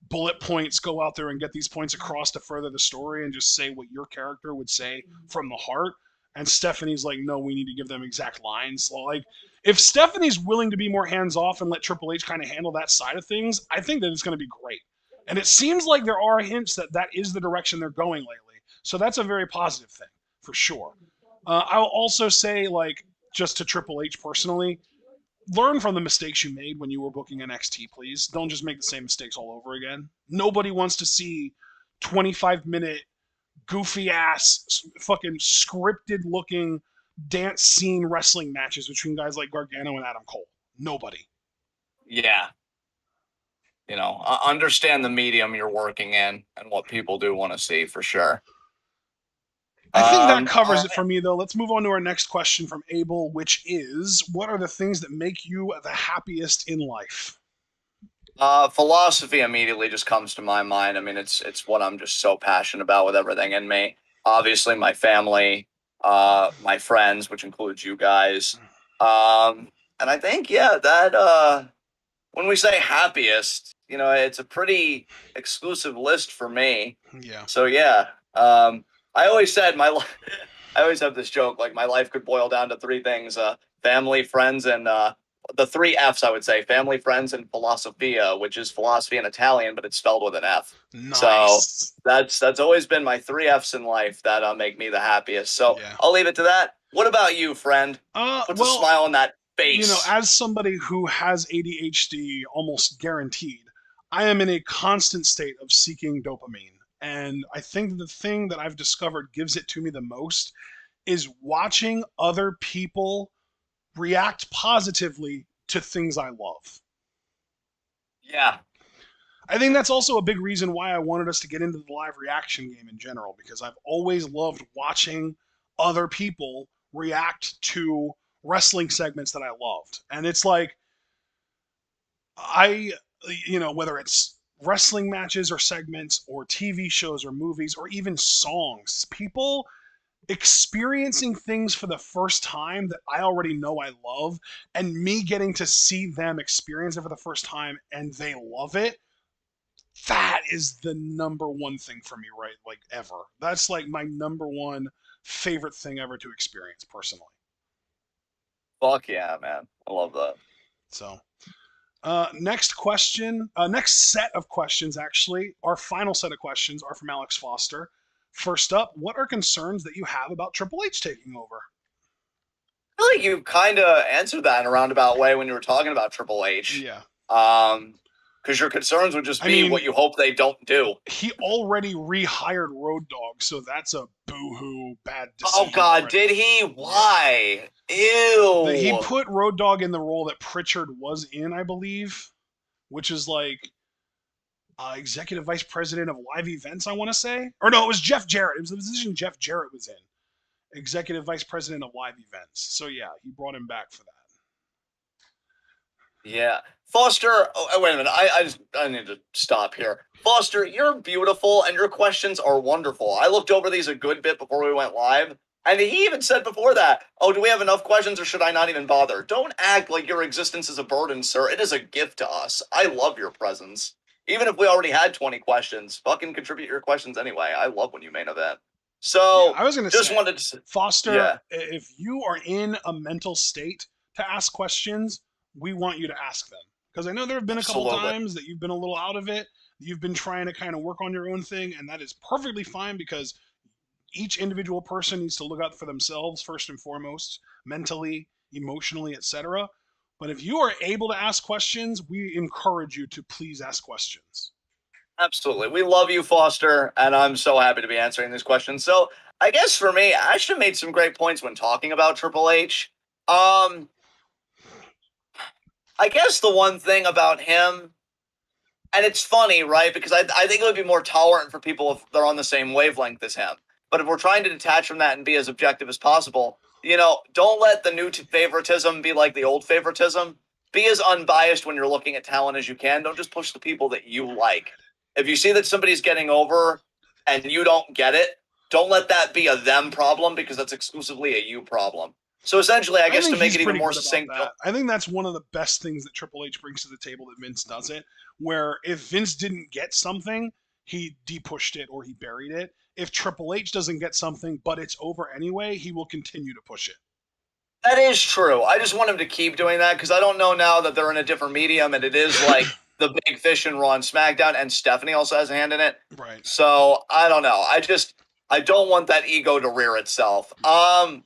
bullet points, go out there and get these points across to further the story and just say what your character would say from the heart. And Stephanie's like, no, we need to give them exact lines. So, like, if Stephanie's willing to be more hands off and let Triple H kind of handle that side of things, I think that it's going to be great. And it seems like there are hints that that is the direction they're going lately. So that's a very positive thing for sure. I'll also say, like, just to Triple H personally, learn from the mistakes you made when you were booking NXT, please. Don't just make the same mistakes all over again. Nobody wants to see 25-minute goofy ass, fucking scripted looking dance scene wrestling matches between guys like Gargano and Adam Cole. Nobody. Yeah. Understand the medium you're working in and what people do want to see for sure. I think that All covers it for right. me, though. Let's move on to our next question from Abel, which is, what are the things that make you the happiest in life? Philosophy immediately just comes to my mind. I mean, it's what I'm just so passionate about with everything in me. Obviously, my family, my friends, which includes you guys, and I think that when we say happiest, it's a pretty exclusive list for me. Yeah. So yeah, I always said I always have this joke like my life could boil down to three things: family, friends, and the three F's. I would say family, friends, and philosophia, which is philosophy in Italian, but it's spelled with an F. So Nice. that's always been my three F's in life that make me the happiest. So Yeah. I'll leave it to that. What about you, friend? Puts a Well, smile on that face. as somebody who has ADHD almost guaranteed, I am in a constant state of seeking dopamine. And I think the thing that I've discovered gives it to me the most is watching other people react positively to things I love. Yeah, I think that's also a big reason why I wanted us to get into the live reaction game in general, because I've always loved watching other people react to wrestling segments that I loved. And it's like, I, whether it's wrestling matches or segments or TV shows or movies or even songs, people experiencing things for the first time that I already know I love, and me getting to see them experience it for the first time and they love it, that is the number one thing for me, right? Like, ever. That's like my number one favorite thing ever to experience personally. fuck yeah, man. I love that. So, next question, next set of questions, actually, our final set of questions are from Alex Foster. First up, what are concerns that you have about Triple H taking over? I feel like you kind of answered that in a roundabout way when you were talking about Triple H. Yeah. Because your concerns would just I be mean, what you hope they don't do. he already rehired Road Dogg, so that's a boo-hoo bad Oh decision God, already. did he? Yeah. Why? He Ew. put Road Dogg in the role that Pritchard was in, I believe, which is like executive vice president of live events, I want to say. Or no, it was Jeff Jarrett. It was the position Jeff Jarrett was in, executive vice president of live events. So yeah, he brought him back for that. Yeah, Foster. Oh, wait a minute. I need to stop here. Foster, you're beautiful and your questions are wonderful. I looked over these a good bit before we went live, and he even said before that, "Oh, do we have enough questions, or should I not even bother?" Don't act like your existence is a burden, sir. It is a gift to us. I love your presence. Even if we already had 20 questions, fucking contribute your questions anyway. I love when you main event. Yeah, So, I was gonna just say, wanted to, Foster, yeah, if you are in a mental state to ask questions, we want you to ask them. Because I know there have been a couple absolutely. times that you've been a little out of it, you've been trying to kind of work on your own thing, and that is perfectly fine because each individual person needs to look out for themselves first and foremost, mentally, emotionally, etc. But if you are able to ask questions, we encourage you to please ask questions. Absolutely. We love you, Foster, and I'm so happy to be answering these questions. So, I guess for me, Ashton made some great points when talking about Triple H. Um, I guess the one thing about him, and it's funny, right? Because I think it would be more tolerant for people if they're on the same wavelength as him. But if we're trying to detach from that and be as objective as possible, don't let the new favoritism be like the old favoritism. Be as unbiased when you're looking at talent as you can. Don't just push the people that you like. If you see that somebody's getting over and you don't get it, don't let that be a them problem because that's exclusively a you problem. So essentially, I I guess to think make he's it even pretty more good about succinct, that. I think that's one of the best things that Triple H brings to the table that Vince doesn't. Where if Vince didn't get something, he depushed it or he buried it. If Triple H doesn't get something, but it's over anyway, he will continue to push it. that is true. I just want him to keep doing that because I don't know now that they're in a different medium and it is like the big fish and Raw and SmackDown, and Stephanie also has a hand in it. Right. So I don't know. I don't want that ego to rear itself. Yeah.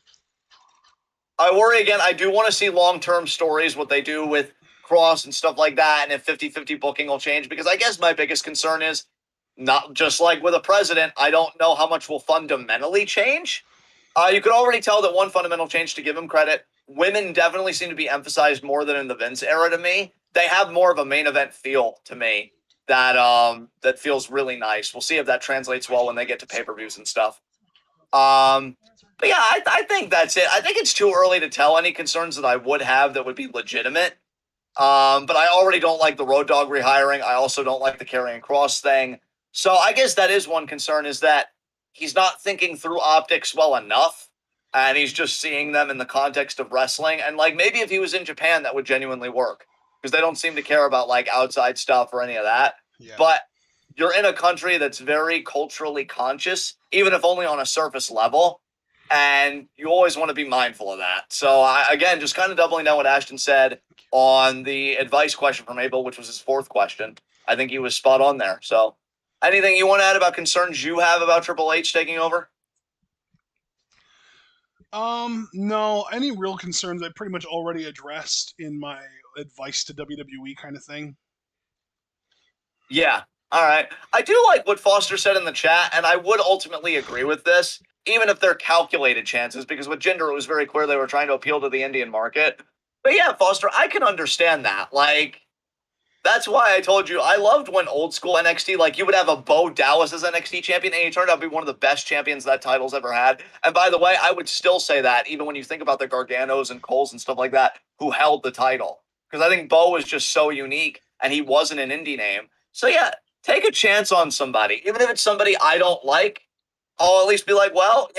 I worry again. I do want to see long term stories, what they do with Cross and stuff like that, and if 50-50 booking will change. Because I guess my biggest concern is not just like with a president, I don't know how much will fundamentally change. You could already tell that one fundamental change, to give him credit, women definitely seem to be emphasized more than in the Vince era to me. They have more of a main event feel to me that feels really nice. We'll see if that translates well when they get to pay-per-views and stuff. But yeah, I think that's it. I think it's too early to tell any concerns that I would have that would be legitimate. But I already don't like the Road Dogg rehiring. I also don't like the Karrion Kross thing. So I guess that is one concern, is that he's not thinking through optics well enough, and he's just seeing them in the context of wrestling. And like maybe if he was in Japan, that would genuinely work, because they don't seem to care about like outside stuff or any of that. Yeah. But you're in a country that's very culturally conscious, even if only on a surface level. And you always want to be mindful of that. So, again, just kind of doubling down what Ashton said on the advice question from Abel, which was his fourth question. I think he was spot on there. So, anything you want to add about concerns you have about Triple H taking over? No, any real concerns I pretty much already addressed in my advice to WWE kind of thing. Yeah. All right. I do like what Foster said in the chat, and I would ultimately agree with this, even if they're calculated chances, because with Jinder, it was very clear they were trying to appeal to the Indian market. But yeah, Foster, I can understand that. Like, that's why I told you I loved when old school NXT, like you would have a Bo Dallas as NXT champion, and he turned out to be one of the best champions that title's ever had. And by the way, I would still say that, even when you think about the Garganos and Coles and stuff like that, who held the title. Because I think Bo was just so unique, and he wasn't an indie name. So yeah, take a chance on somebody. Even if it's somebody I don't like, I'll at least be like, well,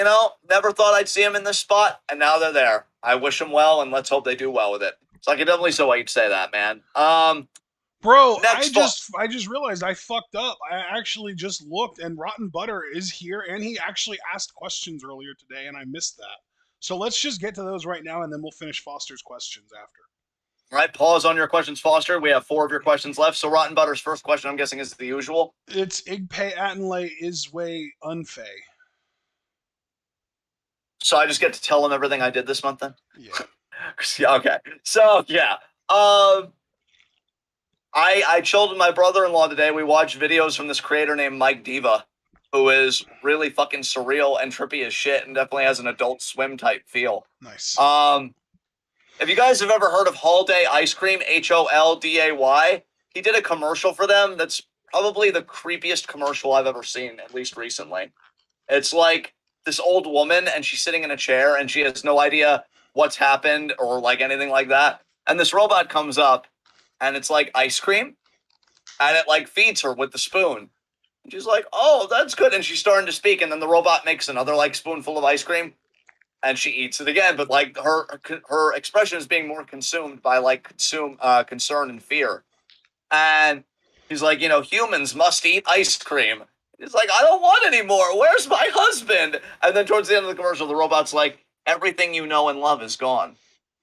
never thought I'd see him in this spot, and now they're there. I wish them well, and let's hope they do well with it. So I can definitely see why you'd say that, man. Bro, I Next fall. just I just realized I fucked up. I actually just looked and Rotten Butter is here and he actually asked questions earlier today and I missed that. So let's just get to those right now and then we'll finish Foster's questions after. All right, pause on your questions, Foster. We have 4 of your questions left. So Rotten Butter's first question, I'm guessing, is the usual. It's Igpay Atenlay Isway Unfay. So I just get to tell him everything I did this month then? Yeah. Yeah, okay. So yeah. I chilled with my brother-in-law today. We watched videos from this creator named Mike Diva, who is really fucking surreal and trippy as shit and definitely has an Adult Swim type feel. Nice. If you guys have ever heard of Holiday Ice Cream, Holday, he did a commercial for them that's probably the creepiest commercial I've ever seen, at least recently. It's like this old woman and she's sitting in a chair and she has no idea what's happened or like anything like that. And this robot comes up and it's like ice cream and it like feeds her with the spoon. And she's like, oh, that's good. And she's starting to speak. And then the robot makes another like spoonful of ice cream and she eats it again. But like her expression is being more consumed by like concern and fear. And he's like, humans must eat ice cream. He's like, I don't want any more. Where's my husband? And then towards the end of the commercial, the robot's like, everything you know and love is gone.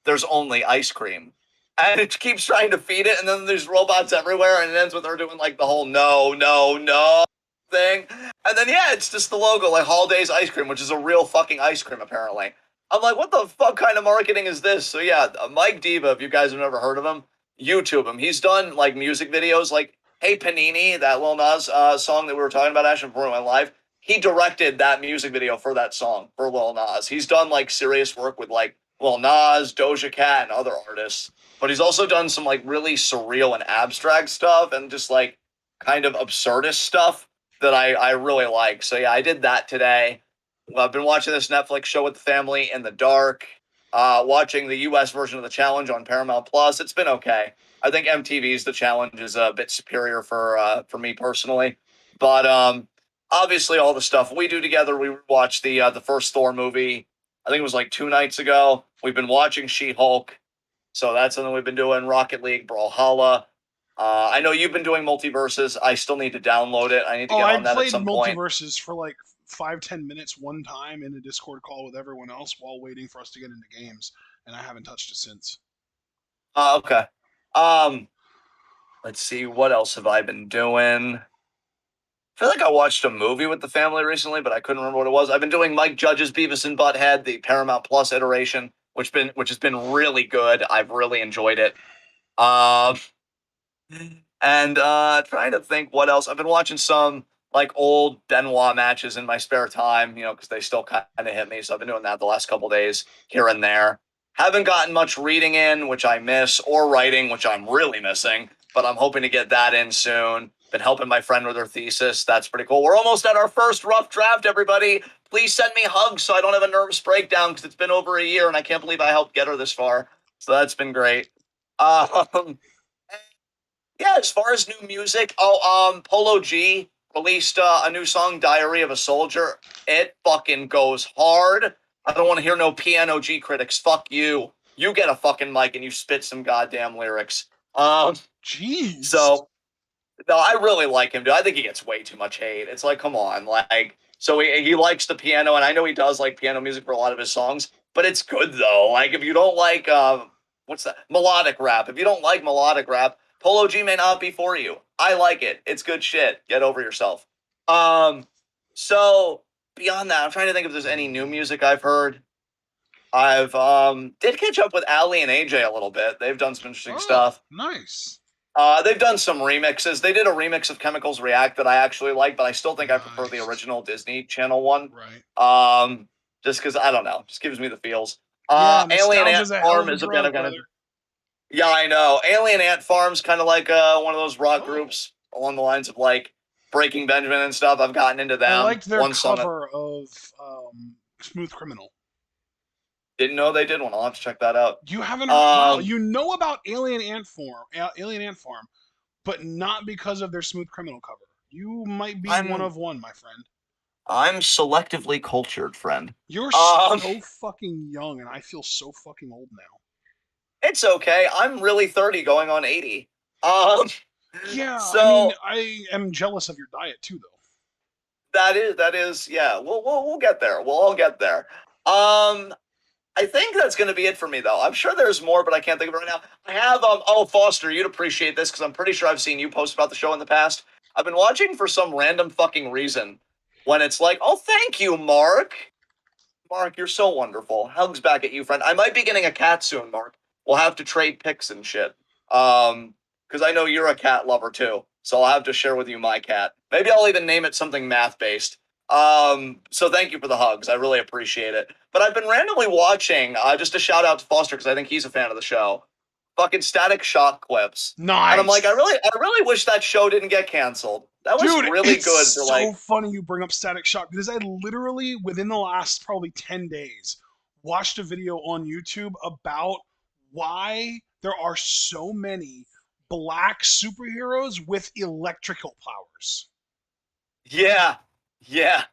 There's only ice cream. And it keeps trying to feed it, and then there's robots everywhere, and it ends with her doing like the whole no, no, no thing. And then yeah, it's just the logo, like Holiday's Ice Cream, which is a real fucking ice cream, apparently. I'm like, what the fuck kind of marketing is this? So yeah, Mike Diva, if you guys have never heard of him, YouTube him. He's done like music videos like Hey Panini, that Lil Nas song that we were talking about, Ashton, before we went live. He directed that music video for that song for Lil Nas. He's done like serious work with like Lil Nas, Doja Cat, and other artists. But he's also done some like really surreal and abstract stuff and just like kind of absurdist stuff that I really like. So yeah, I did that today. Well, I've been watching this Netflix show with the family in the dark, watching the US version of The Challenge on Paramount Plus. It's been okay. I think MTV's The Challenge is a bit superior for me personally. But obviously all the stuff we do together, we watched the first Thor movie. I think it was like 2 nights ago. We've been watching She-Hulk. So that's something we've been doing. Rocket League, Brawlhalla. I know you've been doing Multiverses. I still need to download it. I need to Oh, get I on that at played some point. Multiverses for like 5-10 minutes one time in a Discord call with everyone else while waiting for us to get into games, and I haven't touched it since. Okay. Um, let's see. What else have I been doing? I feel like I watched a movie with the family recently, but I couldn't remember what it was. I've been doing Mike Judge's Beavis and Butthead, the Paramount Plus iteration, which has been really good. I've really enjoyed it. Um, and trying to think what else. I've been watching some like old Benoit matches in my spare time, because they still kind of hit me. So I've been doing that the last couple days here and there. Haven't gotten much reading in, which I miss, or writing, which I'm really missing, but I'm hoping to get that in soon. Been helping my friend with her thesis. That's pretty cool. We're almost at our first rough draft, everybody. Please send me hugs so I don't have a nervous breakdown because it's been over a year and I can't believe I helped get her this far. So that's been great. Um, yeah, as far as new music, Polo G released a new song, "Diary of a Soldier." It fucking goes hard. I don't want to hear no Piano G critics. Fuck you. You get a fucking mic and you spit some goddamn lyrics. Jeez. So no, I really like him, dude. I think he gets way too much hate. It's like, come on, like, so he likes the piano, and I know he does like piano music for a lot of his songs, but it's good though. Like, if you don't like what's that, melodic rap? If you don't like melodic rap, Polo G may not be for you. I like it. It's good shit. Get over yourself. Um, so beyond that, I'm trying to think if there's any new music I've heard. I've did catch up with Ali and AJ a little bit. They've done some interesting Oh, stuff. nice. They've done some remixes. They did a remix of Chemicals React that I actually like, but I still think I prefer the Nice. original Disney Channel one. Right. Just because I don't know, just gives me the feels. Yeah, Alien Ant nostalgia's a hell of Farm a is a band drug, I've kind of. brother. Yeah, I know. Alien Ant Farm's kind of like one of those rock Oh. groups along the lines of like Breaking Benjamin and stuff. I've gotten into I them. liked their One song I cover of Smooth Criminal. didn't know they did one. I'll have to check that out. You haven't heard? Wow, Um, you know about Alien Ant Farm, but not because of their Smooth Criminal cover. You might be one I'm of one, my friend. I'm selectively cultured, friend. You're Um, so fucking young, and I feel so fucking old now. It's okay. I'm really 30 going on 80. Um Yeah, I mean, so I am jealous of your diet too, though. that is yeah, we'll get there. We'll all get there. I think that's going to be it for me though. I'm sure there's more but I can't think of it right now. I have Foster, you'd appreciate this cuz I'm pretty sure I've seen you post about the show in the past. I've been watching for some random fucking reason when it's like, "Oh, thank you, Mark." Mark, you're so wonderful. Hugs back at you, friend. I might be getting a cat soon, Mark. We'll have to trade pics and shit. Because I know you're a cat lover too. So I'll have to share with you my cat. Maybe I'll even name it something math based. So thank you for the hugs. I really appreciate it. But I've been randomly watching, just a shout out to Foster because I think he's a fan of the show. Fucking Static Shock clips. And I'm like, I Nice. really, I really wish that show didn't get canceled. That was Dude, really it's good for so like, funny you bring up Static Shock because I literally, within the last probably 10 days, watched a video on YouTube about why there are so many black superheroes with electrical powers. yeah, yeah.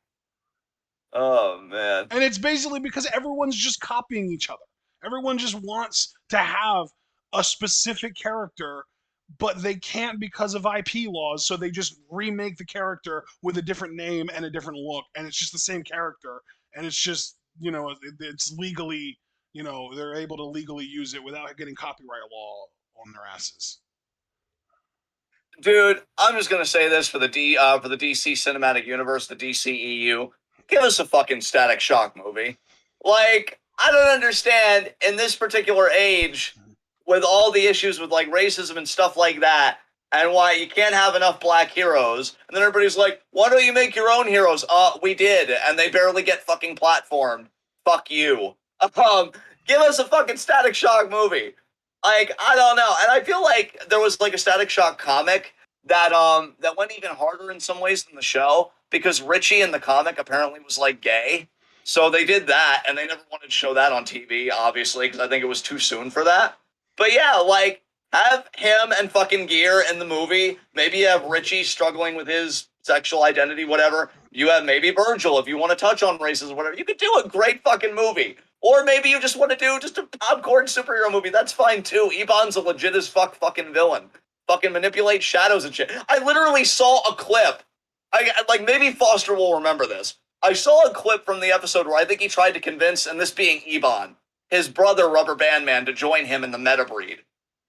Oh man. And it's basically because everyone's just copying each other. Everyone just wants to have a specific character, but they can't because of IP laws. So they just remake the character with a different name and a different look. And it's just the same character. And it's just, it's legally, they're able to legally use it without getting copyright law on their asses. Dude, I'm just gonna say this for the DC Cinematic Universe, the DCEU. Give us a fucking Static Shock movie. Like, I don't understand in this particular age, with all the issues with like racism and stuff like that, and why you can't have enough black heroes. And then everybody's like, why don't you make your own heroes? We did, and they barely get fucking platformed. Fuck you. Give us a fucking Static Shock movie. Like, I don't know. And I feel like there was like a Static Shock comic that went even harder in some ways than the show because Richie in the comic apparently was like gay. So they did that and they never wanted to show that on TV, obviously, because I think it was too soon for that. But yeah, like have him and fucking Gear in the movie. Maybe you have Richie struggling with his sexual identity, whatever. You have maybe Virgil if you want to touch on racism, whatever. You could do a great fucking movie. Or maybe you just want to do just a popcorn superhero movie. That's fine too. Ebon's a legit as fucking villain. Fucking manipulate shadows and shit. I literally saw a clip. Like maybe Foster will remember this. I saw a clip from the episode where I think he tried to convince, and this being Ebon, his brother Rubber Band Man to join him in the meta breed.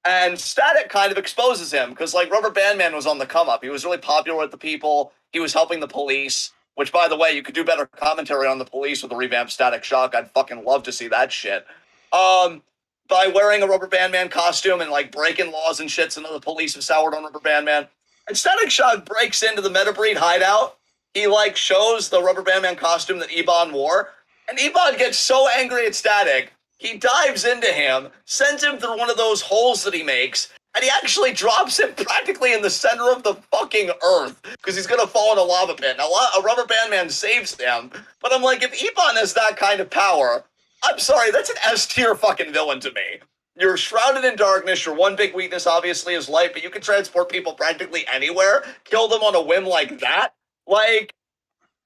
And Static kind of exposes him because like Rubber Band Man was on the come up. He was really popular with the people. He was helping the police. Which, by the way, you could do better commentary on the police with a revamped Static Shock. I'd fucking love to see that shit. Um, by wearing a Rubber Band Man costume and like breaking laws and shit, so the police have soured on Rubber Band Man. And Static Shock breaks into the Metabreed hideout he like shows the Rubber Band Man costume that Ebon wore, and Ebon gets so angry at Static, he dives into him, sends him through one of those holes that he makes, and he actually drops him practically in the center of the fucking earth because he's gonna fall in a lava pit. Now, a Rubber Band Man saves him, but I'm like, if Ebon has that kind of power, I'm sorry, that's an S tier fucking villain to me. You're shrouded in darkness. Your one big weakness, obviously, is light, but you can transport people practically anywhere. Kill them on a whim like that. Like,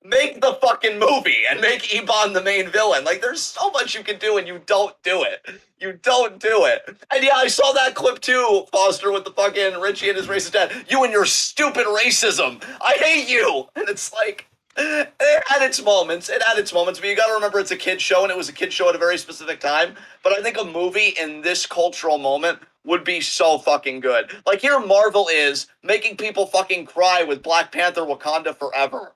make the fucking movie and make Ebon the main villain. Like, there's so much you can do, and you don't do it. You don't do it. And yeah, I saw that clip too, Foster, with the fucking Richie and his racist dad. You and your stupid racism. I hate you. And it's like, it had its moments. It had its moments, but you gotta remember it's a kid's show, and it was a kid's show at a very specific time. But I think a movie in this cultural moment would be so fucking good. Like, here Marvel is making people fucking cry with Black Panther Wakanda Forever.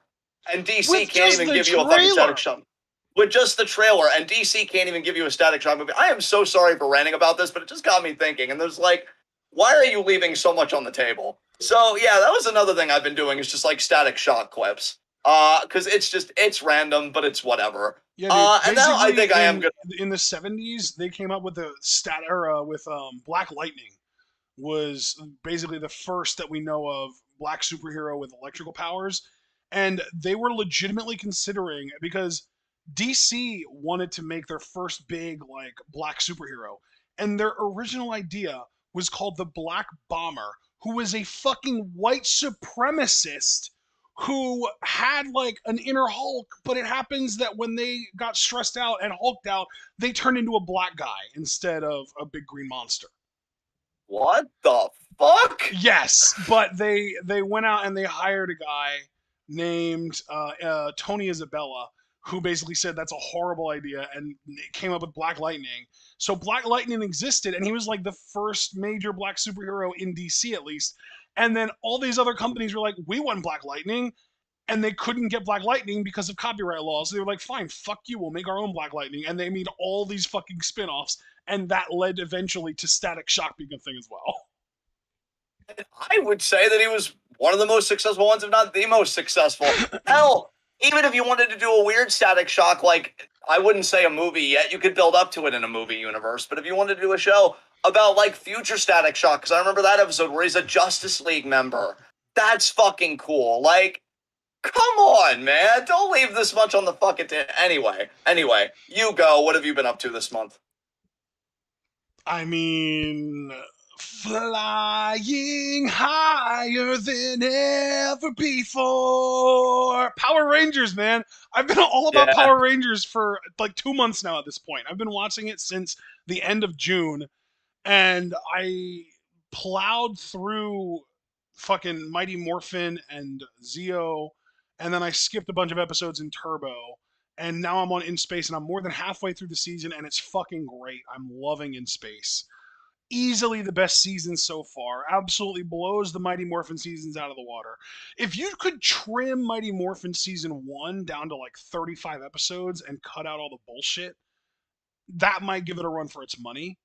And DC With can't just even the give you a fucking trailer. static shock. With just the trailer, and DC can't even give you a static shock movie. I am so sorry for ranting about this, but it just got me thinking. And there's like, why are you leaving so much on the table? So yeah, that was another thing I've been doing is just like static shock clips. Because it's random, but it's whatever. Yeah, dude. And now I Basically, think I am good. in the '70s, they came up with a stat era with Black Lightning was basically the first that we know of black superhero with electrical powers, and they were legitimately considering because DC wanted to make their first big like black superhero, and their original idea was called the Black Bomber, who was a fucking white supremacist who had like an inner Hulk, but it happens that when they got stressed out and hulked out, they turned into a black guy instead of a big green monster. What the fuck? Yes, but they went out and they hired a guy named Tony Isabella, who basically said that's a horrible idea and came up with Black Lightning. So Black Lightning existed, and he was like the first major black superhero in DC at least. And then all these other companies were like, we want Black Lightning, and they couldn't get Black Lightning because of copyright laws. So they were like, fine, fuck you, we'll make our own Black Lightning. And they made all these fucking spin-offs, and that led eventually to Static Shock being a thing as well. I would say that he was one of the most successful ones, if not the most successful. Hell, even if you wanted to do a weird static shock, like I wouldn't say a movie yet, you could build up to it in a movie universe. But if you wanted to do a show about like future static shock, because I remember that episode where he's a Justice League member, that's fucking cool. Like, come on, man, don't leave this much on the fucking anyway, you go. What have you been up to this month? I mean, flying higher than ever before. Power Rangers, man. I've been all about Yeah, Power Rangers for like 2 months now at this point. I've been watching it since the end of June, and I plowed through fucking Mighty Morphin and Zeo, and then I skipped a bunch of episodes in Turbo. And now I'm on In Space, and I'm more than halfway through the season, and it's fucking great. I'm loving In Space. Easily the best season so far. Absolutely blows the Mighty Morphin seasons out of the water. If you could trim Mighty Morphin season 1 down to like 35 episodes and cut out all the bullshit, that might give it a run for its money.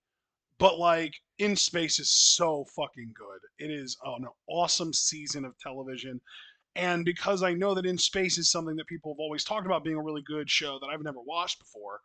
But like In Space is so fucking good. It is an awesome season of television. And because I know that In Space is something that people have always talked about being a really good show that I've never watched before,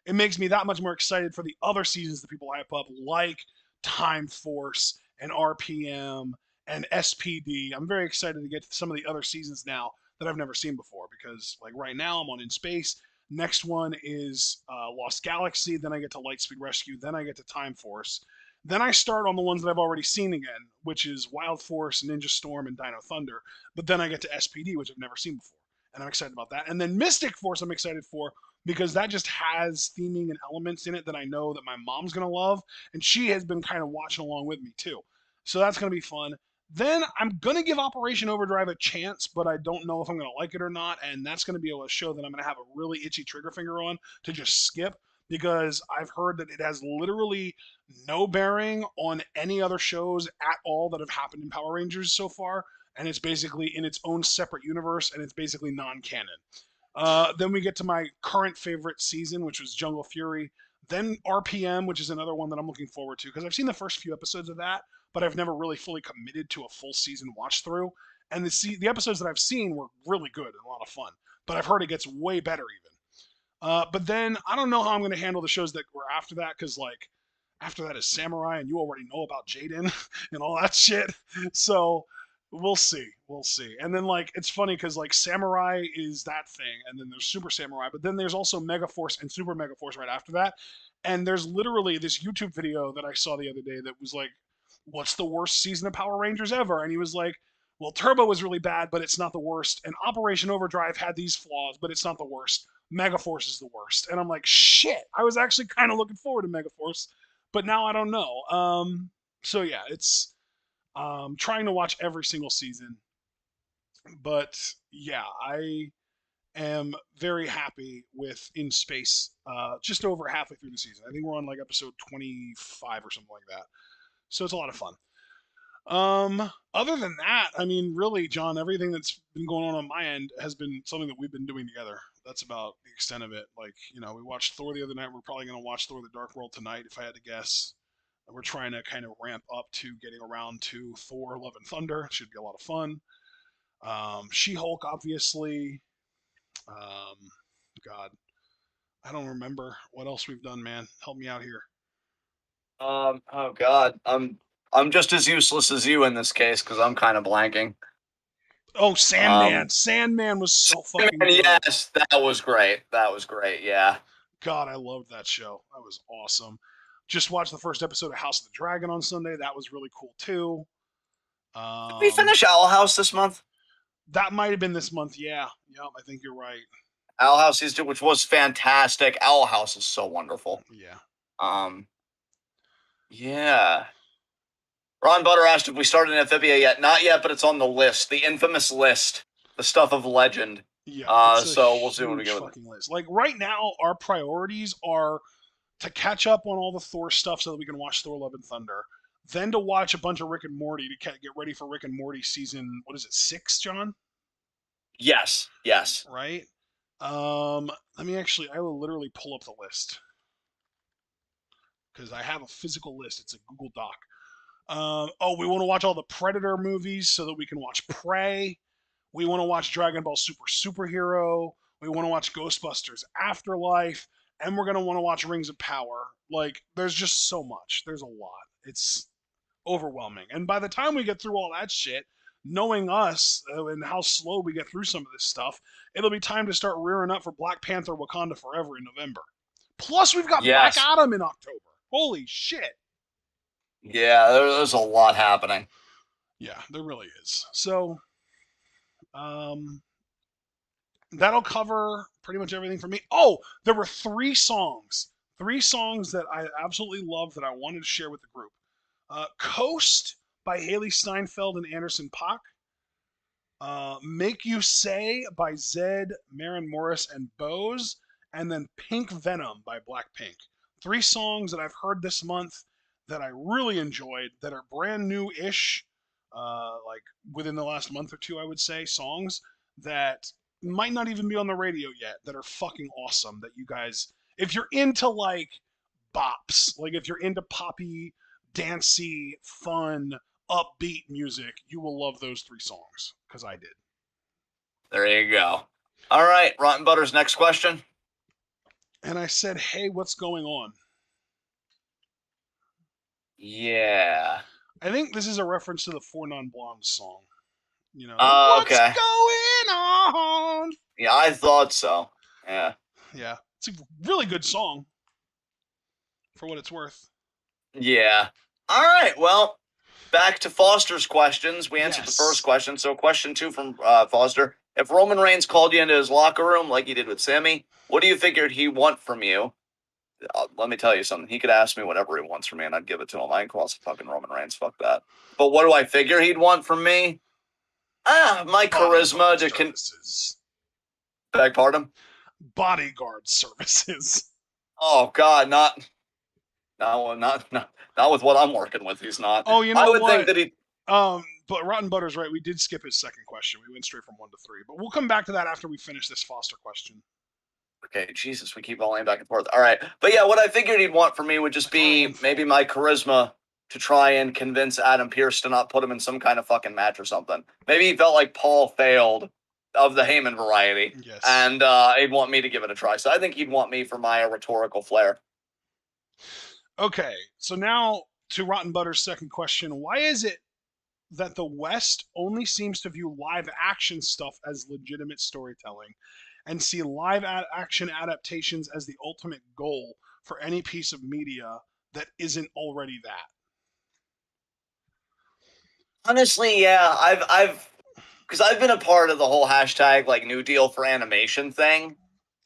it makes me that much more excited for the other seasons that people hype up, like Time Force and RPM and SPD. I'm very excited to get to some of the other seasons now that I've never seen before because, like, right now I'm on In Space. Next one is Lost Galaxy. Then I get to Lightspeed Rescue. Then I get to Time Force. Then I start on the ones that I've already seen again, which is Wild Force, Ninja Storm, and Dino Thunder. But then I get to SPD, which I've never seen before. And I'm excited about that. And then Mystic Force, I'm excited for because that just has theming and elements in it that I know that my mom's going to love. And she has been kind of watching along with me too. So that's going to be fun. Then I'm going to give Operation Overdrive a chance, but I don't know if I'm going to like it or not. And that's going to be a show that I'm going to have a really itchy trigger finger on to just skip because I've heard that it has literally no bearing on any other shows at all that have happened in Power Rangers so far. And it's basically in its own separate universe and it's basically non canon. Then we get to my current favorite season, which was Jungle Fury. Then RPM, which is another one that I'm looking forward to because I've seen the first few episodes of that, but I've never really fully committed to a full season watch through. And the episodes that I've seen were really good and a lot of fun. But I've heard it gets way better even. But then I don't know how I'm going to handle the shows that were after that because like after that is Samurai, and you already know about Jaden and all that shit. So we'll see, we'll see. And then like it's funny because like Samurai is that thing, and then there's Super Samurai, but then there's also Mega Force and Super Mega Force right after that. And there's literally this YouTube video that I saw the other day that was like, "What's the worst season of Power Rangers ever?" And he was like, well, Turbo was really bad, but it's not the worst. And Operation Overdrive had these flaws, but it's not the worst. Megaforce is the worst. And I'm like, shit. I was actually kind of looking forward to Megaforce, but now I don't know. So yeah, it's trying to watch every single season. But yeah, I am very happy with In Space. Just over halfway through the season. I think we're on like episode 25 or something like that. So it's a lot of fun. Other than that, I mean, really, John, everything that's been going on my end has been something that we've been doing together. That's about the extent of it. Like, you know, we watched Thor the other night. We're probably going to watch Thor the Dark World tonight, if I had to guess. And we're trying to kind of ramp up to getting around to Thor Love and Thunder. It should be a lot of fun. She Hulk, obviously. Um, God, I don't remember what else we've done, man. Help me out here. Oh God, I'm just as useless as you in this case because I'm kind of blanking. Oh, Sandman. Um, Sandman was so fucking good. yes, that was great. That was great. Yeah. God, I loved that show. That was awesome. Just watched the first episode of House of the Dragon on Sunday. That was really cool too. Did we Um, finish Owl House this month? that might have been this month. Yeah. Yep. I think you're right. Owl House season 2, which was fantastic. Owl House is so wonderful. Yeah. Um, yeah. Ron Butter asked if we started an Amphibia yet. Not yet, but it's on the list, the infamous list, the stuff of legend. Yeah. It's a So we'll see when we huge get with it. fucking list. Like right now, our priorities are to catch up on all the Thor stuff so that we can watch Thor Love and Thunder. Then to watch a bunch of Rick and Morty to get ready for Rick and Morty season, what is it, 6, John? Yes, yes. Right? Let me actually, I will literally pull up the list because I have a physical list. It's a Google Doc. Oh, we want to watch all the Predator movies so that we can watch Prey. We want to watch Dragon Ball Super Superhero. We want to watch Ghostbusters Afterlife. And we're going to want to watch Rings of Power. Like, there's just so much. There's a lot. It's overwhelming. And by the time we get through all that shit, knowing us and how slow we get through some of this stuff, it'll be time to start rearing up for Black Panther Wakanda Forever in November. Plus, we've got Black Yes. Adam in October. Holy shit. Yeah, there's a lot happening. Yeah, there really is. So, um, that'll cover pretty much everything for me. Oh, there were three songs that I absolutely love that I wanted to share with the group. Coast by Haley Steinfeld and Anderson Paak. Make You Say by Zed, Maren Morris, and Bose. And then Pink Venom by Blackpink. Three songs that I've heard this month that I really enjoyed that are brand new ish, like within the last month or two, I would say, songs that might not even be on the radio yet that are fucking awesome. That you guys, if you're into like bops, like if you're into poppy, dancey, fun, upbeat music, you will love those three songs because I did. There you go. All right, Rotten Butter's next question. And I said, hey, what's going on? Yeah. I think this is a reference to the Four Non Blondes song. You know, what's Okay. going on? Yeah, I thought so. Yeah. Yeah, it's a really good song for what it's worth. Yeah. All right. Well, back to Foster's questions. We answered the first Yes. question. So, question 2 from Foster. If Roman Reigns called you into his locker room like he did with Sammy, what do you figured he want from you? Let me tell you something. He could ask me whatever he wants from me, and I'd give it to him. I ain't cross fucking Roman Reigns. Fuck that. But what do I figure he'd want from me? My charisma Bodyguard to services. beg pardon. Bodyguard services. Oh God, not with what I'm working with. He's not. Oh, you know I would what? think that he. But Rotten Butter's right. We did skip his second question. We went straight from 1 to 3. But we'll come back to that after we finish this Foster question. Okay, Jesus, we keep volleying back and forth. All right, but yeah, what I figured he'd want from me would just be maybe my charisma to try and convince Adam Pearce to not put him in some kind of fucking match or something. Maybe he felt like Paul failed of the Heyman variety, Yes. and he'd want me to give it a try. So I think he'd want me for my rhetorical flair. Okay, so now to Rotten Butter's second question. Why is it that the West only seems to view live action stuff as legitimate storytelling and see live action adaptations as the ultimate goal for any piece of media that isn't already that? Honestly, yeah, because I've been a part of the whole hashtag like New Deal for animation thing,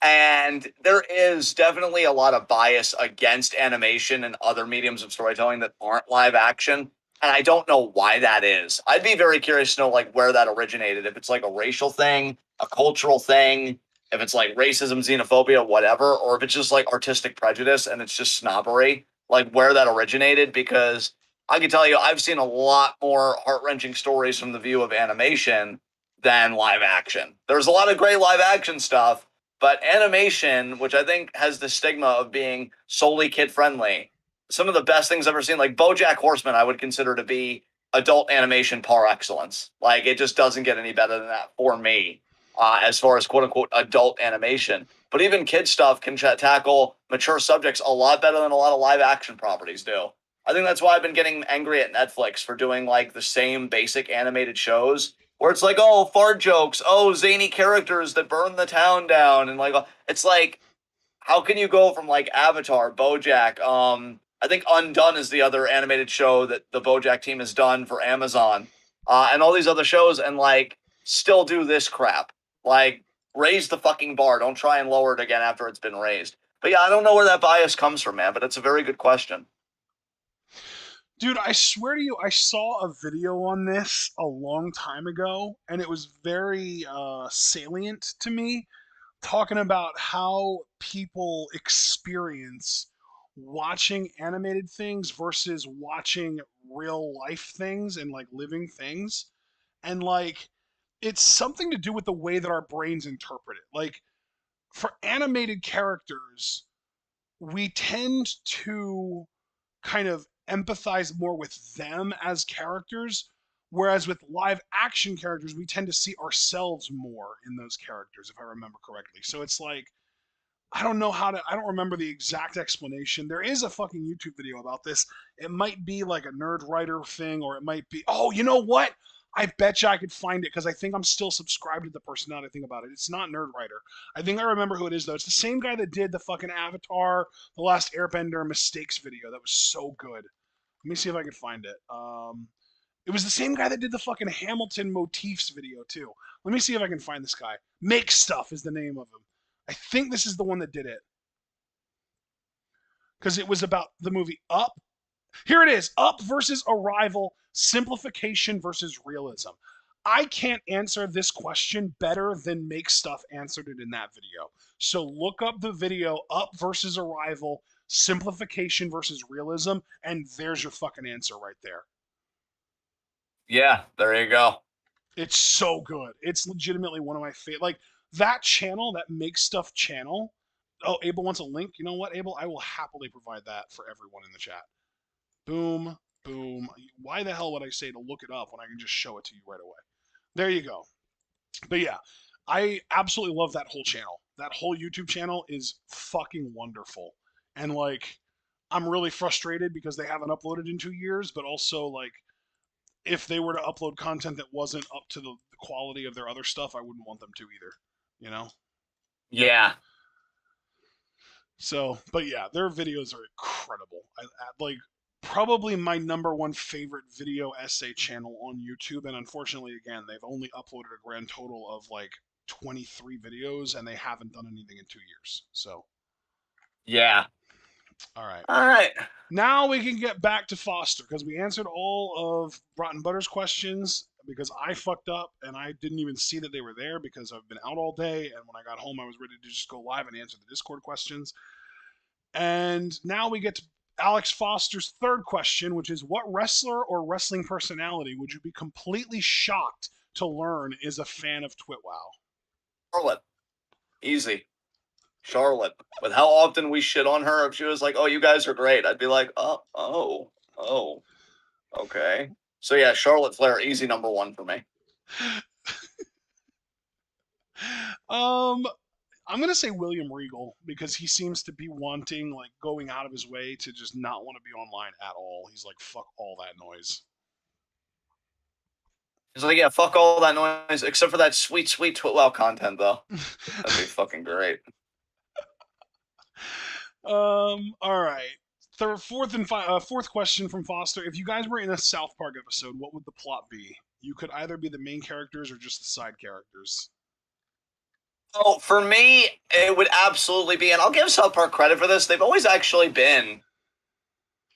and there is definitely a lot of bias against animation and other mediums of storytelling that aren't live action. And I don't know why that is. I'd be very curious to know like where that originated. If it's like a racial thing, a cultural thing, if it's like racism, xenophobia, whatever, or if it's just like artistic prejudice and it's just snobbery, like where that originated. Because I can tell you, I've seen a lot more heart wrenching stories from the view of animation than live action. There's a lot of great live action stuff, but animation, which I think has the stigma of being solely kid friendly, some of the best things I've ever seen, like BoJack Horseman, I would consider to be adult animation par excellence. Like it just doesn't get any better than that for me, as far as quote unquote adult animation. But even kid stuff can tackle mature subjects a lot better than a lot of live action properties do. I think that's why I've been getting angry at Netflix for doing like the same basic animated shows where it's like, oh, fart jokes, oh, zany characters that burn the town down, and like, it's like, how can you go from like Avatar, BoJack, I think Undone is the other animated show that the BoJack team has done for Amazon, and all these other shows, and like still do this crap, like raise the fucking bar, don't try and lower it again after it's been raised. But yeah, I don't know where that bias comes from, man. But it's a very good question. Dude, I swear to you, I saw a video on this a long time ago, and it was very salient to me, talking about how people experience watching animated things versus watching real life things and like living things. And like, it's something to do with the way that our brains interpret it. Like, for animated characters, we tend to kind of empathize more with them as characters, whereas with live action characters we tend to see ourselves more in those characters, if I remember correctly. So it's like, I don't remember the exact explanation. There is a fucking YouTube video about this. It might be like a nerd writer thing, or it might be, oh, you know what, I bet you I could find it because I think I'm still subscribed to the person now that I think about it. It's not nerd writer. I think I remember who it is though. It's the same guy that did the fucking Avatar the Last Airbender mistakes video that was so good. Let me see if I can find it. It was the same guy that did the fucking Hamilton motifs video too. Let me see if I can find this guy. Make Stuff is the name of him. I think this is the one that did it because it was about the movie Up. Here it is: Up versus Arrival, simplification versus realism. I can't answer this question better than Make Stuff answered it in that video. So look up the video Up versus Arrival, simplification versus realism, and there's your fucking answer right there. Yeah, there you go. It's so good. It's legitimately one of my favorite. Like that channel, that Make Stuff channel. Oh, Abel wants a link. You know what, Abel? I will happily provide that for everyone in the chat. Boom, boom. Why the hell would I say to look it up when I can just show it to you right away? There you go. But yeah, I absolutely love that whole channel. That whole YouTube channel is fucking wonderful. And like, I'm really frustrated because they haven't uploaded in 2 years, but also like, if they were to upload content that wasn't up to the quality of their other stuff, I wouldn't want them to either. You know? Yeah, So, but yeah, their videos are incredible. Like probably my number one favorite video essay channel on YouTube. And unfortunately, again, they've only uploaded a grand total of like 23 videos, and they haven't done anything in 2 years. So, yeah. all right. All right. Now we can get back to Foster because we answered all of Rotten Butter's questions because I fucked up and I didn't even see that they were there because I've been out all day. And when I got home, I was ready to just go live and answer the Discord questions. And now we get to Alex Foster's third question, which is what wrestler or wrestling personality would you be completely shocked to learn is a fan of TWitWoW? Charlotte, easy. Charlotte. With how often we shit on her, if she was like, "Oh, you guys are great," I'd be like, "Oh, oh." Oh, okay. So yeah, Charlotte Flair, easy number one for me. Um, I'm gonna say William Regal because he seems to be wanting, like, going out of his way to just not want to be online at all. He's like, fuck all that noise. He's like, yeah, fuck all that noise except for that sweet, sweet TWitWoW content though. That'd be fucking great. All right. Fourth question from Foster. If you guys were in a South Park episode, what would the plot be? You could either be the main characters or just the side characters. Oh, for me, it would absolutely be, and I'll give South Park credit for this. They've always actually been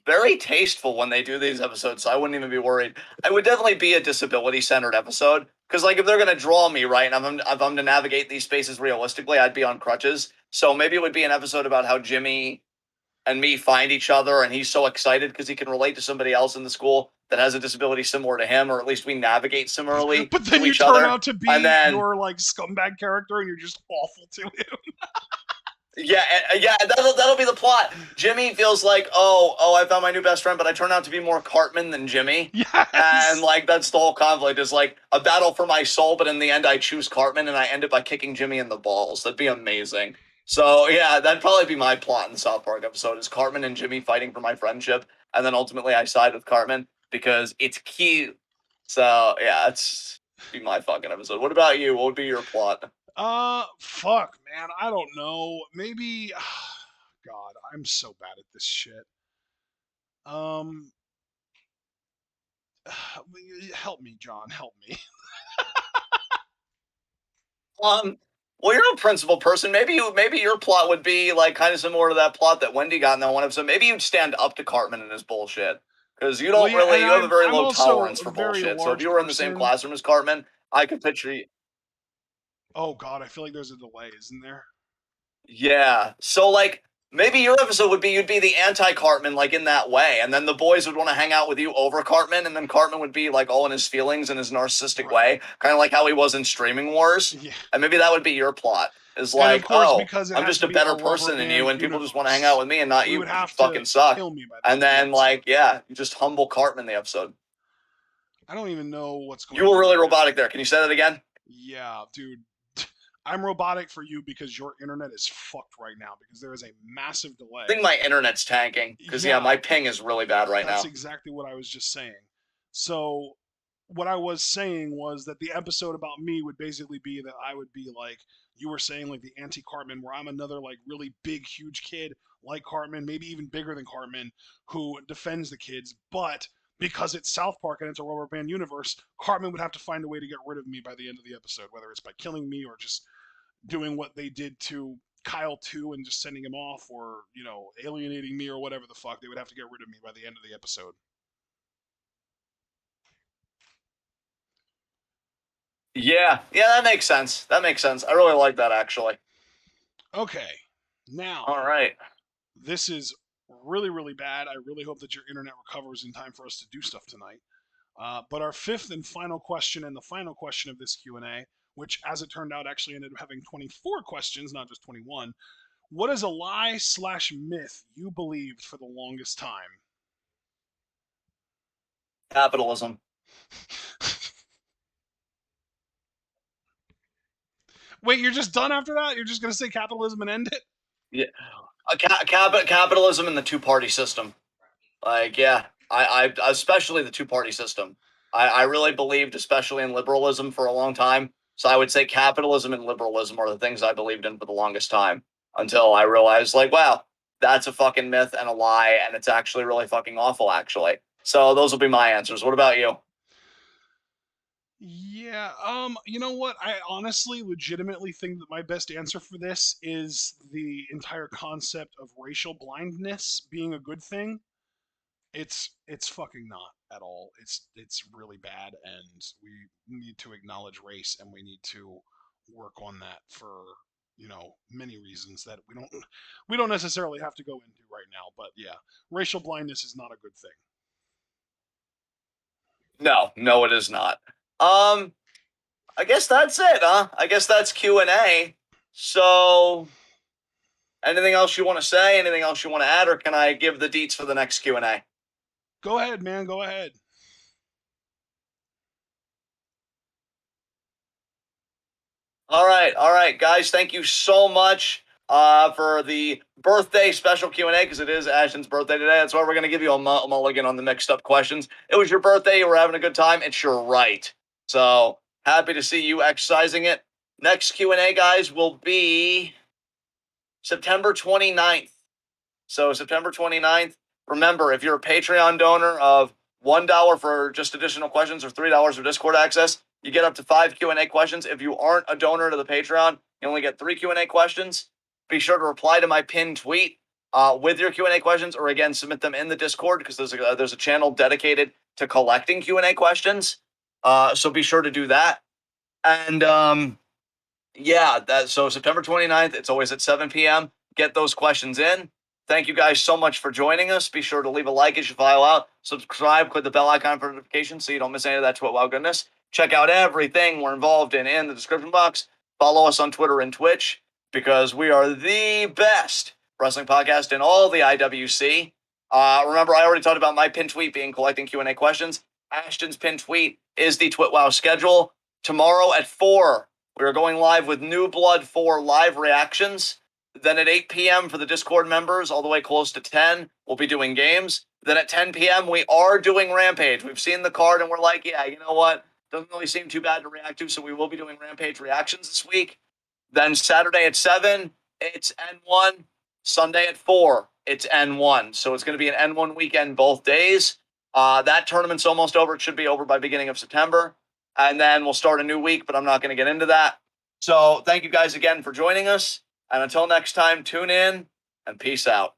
very tasteful when they do these episodes, so I wouldn't even be worried. I would definitely be a disability centered episode because, like, if they're gonna draw me right, and if I'm to navigate these spaces realistically, I'd be on crutches. So maybe it would be an episode about how Jimmy and me find each other, and he's so excited because he can relate to somebody else in the school that has a disability similar to him, or at least we navigate similarly But then to you each turn other. out to And be then your, like, scumbag character and you're just awful to him. yeah, yeah, that'll be the plot. Jimmy feels like, oh, I found my new best friend, but I turn out to be more Cartman than Jimmy. And Yes. like that's the whole conflict is like a battle for my soul, but in the end I choose Cartman and I end it by kicking Jimmy in the balls. That'd be amazing. So yeah, that'd probably be my plot in the South Park episode is Cartman and Jimmy fighting for my friendship, and then ultimately I side with Cartman because it's cute. So yeah, that's be my fucking episode. What about you? What would be your plot? Fuck, man. I don't know. Maybe. God, I'm so bad at this shit. Um, help me, John. Help me. Well, you're a principal person. Maybe your plot would be like kind of similar to that plot that Wendy got in that one episode. Maybe you'd stand up to Cartman and his bullshit because Well, yeah, and you have a very I'm low also tolerance a for very bullshit. So if large you were in the same person. classroom as Cartman, I could picture you. Oh God, I feel like there's a delay, isn't there? Yeah. So like maybe your episode would be you'd be the anti Cartman like in that way, and then the boys would want to hang out with you over Cartman, and then Cartman would be like all in his feelings in his narcissistic Right. way, kind of like how he was in Streaming Wars. Yeah. And maybe that would be your plot. Is And of like, course, oh, because it I'm has just to a be a better rubber person than you, band and people just want to hang out universe, with me and not we you would because you have to fucking suck. kill me by the And end of the then like, episode. yeah, you just humble Cartman in the episode. I don't even know what's You going were on really right now. robotic there. Can you say that again? Yeah, dude. I'm robotic for you because your internet is fucked right now because there is a massive I delay. think my internet's tanking because yeah, Yeah, my ping is really bad right that's now. exactly what I was just saying. So, what I was saying was that the episode about me would basically be that I would be like you were saying, like the anti Cartman, where I'm another like really big, huge kid like Cartman, maybe even bigger than Cartman, who defends the kids. But because it's South Park and it's a rubber band universe, Cartman would have to find a way to get rid of me by the end of the episode, whether it's by killing me or just doing what they did to Kyle too and just sending him off, or alienating me or whatever the fuck. They would have to get rid of me by the end of the episode. Yeah, yeah, that makes sense. That makes sense. I really like that actually. Okay, now All right. this is really, really bad. I really hope that your internet recovers in time for us to do stuff tonight. But our fifth and final question, and the final question of this Q&A, which, as it turned out, actually ended up having 24 questions, not just 21. What is a lie slash myth you believed for the longest time? Capitalism. Wait, you're just done after that? You're just going to say capitalism and end it? Yeah. Capitalism and the two-party system. Like, yeah, I especially the two-party system. I really believed, especially in liberalism, for a long time. So I would say capitalism and liberalism are the things I believed in for the longest time until I realized, like, wow, that's a fucking myth and a lie, and it's actually really fucking awful, actually. So those will be my answers. What about you? Yeah, you know what? I honestly legitimately think that my best answer for this is the entire concept of racial blindness being a good thing. It's fucking not at all. It's really bad, and we need to acknowledge race, and we need to work on that for many reasons that we don't necessarily have to go into right now. But yeah, racial blindness is not a good thing. No, no, it is not. Um, I guess that's it, huh? I guess that's Q&A. So, anything else you want to say? Anything else you want to add, or can I give the deets for the next Q&A? Go ahead, man. Go ahead. All right, guys. Thank you so much for the birthday special Q&A because it is Ashton's birthday today. That's why we're going to give you a mulligan on the mixed up questions. It was your birthday. You were having a good time. It's your right. So happy to see you exercising it. Next Q&A, guys, will be September 29th. So September 29th. Remember, if you're a Patreon donor of $1 for just additional questions or $3 for Discord access, you get up to 5 Q&A questions. If you aren't a donor to the Patreon, you only get 3 Q&A questions. Be sure to reply to my pinned tweet with your Q&A questions, or again, submit them in the Discord because there's a channel dedicated to collecting Q&A questions. So be sure to do that. And yeah, so September 29th, it's always at 7 p.m. Get those questions in. Thank you guys so much for joining us. Be sure to leave a like as you file out. Subscribe, click the bell icon for notifications so you don't miss any of that TWitWoW goodness. Check out everything we're involved in the description box. Follow us on Twitter and Twitch because we are the best wrestling podcast in all the IWC. Remember, I already talked about my pinned tweet being collecting Q&A questions. Ashton's pinned tweet is the TWitWoW schedule. Tomorrow at 4, we are going live with New Blood 4 live reactions. Then at 8 p.m. for the Discord members, all the way close to 10, we'll be doing games. Then at 10 p.m., we are doing Rampage. We've seen the card and we're like, yeah, you know what? Doesn't really seem too bad to react to, so we will be doing Rampage reactions this week. Then Saturday at 7, it's N1. Sunday at 4, it's N1. So it's going to be an N1 weekend both days. That tournament's almost over. It should be over by beginning of September. And then we'll start a new week, but I'm not going to get into that. So thank you guys again for joining us. And until next time, tune in and peace out.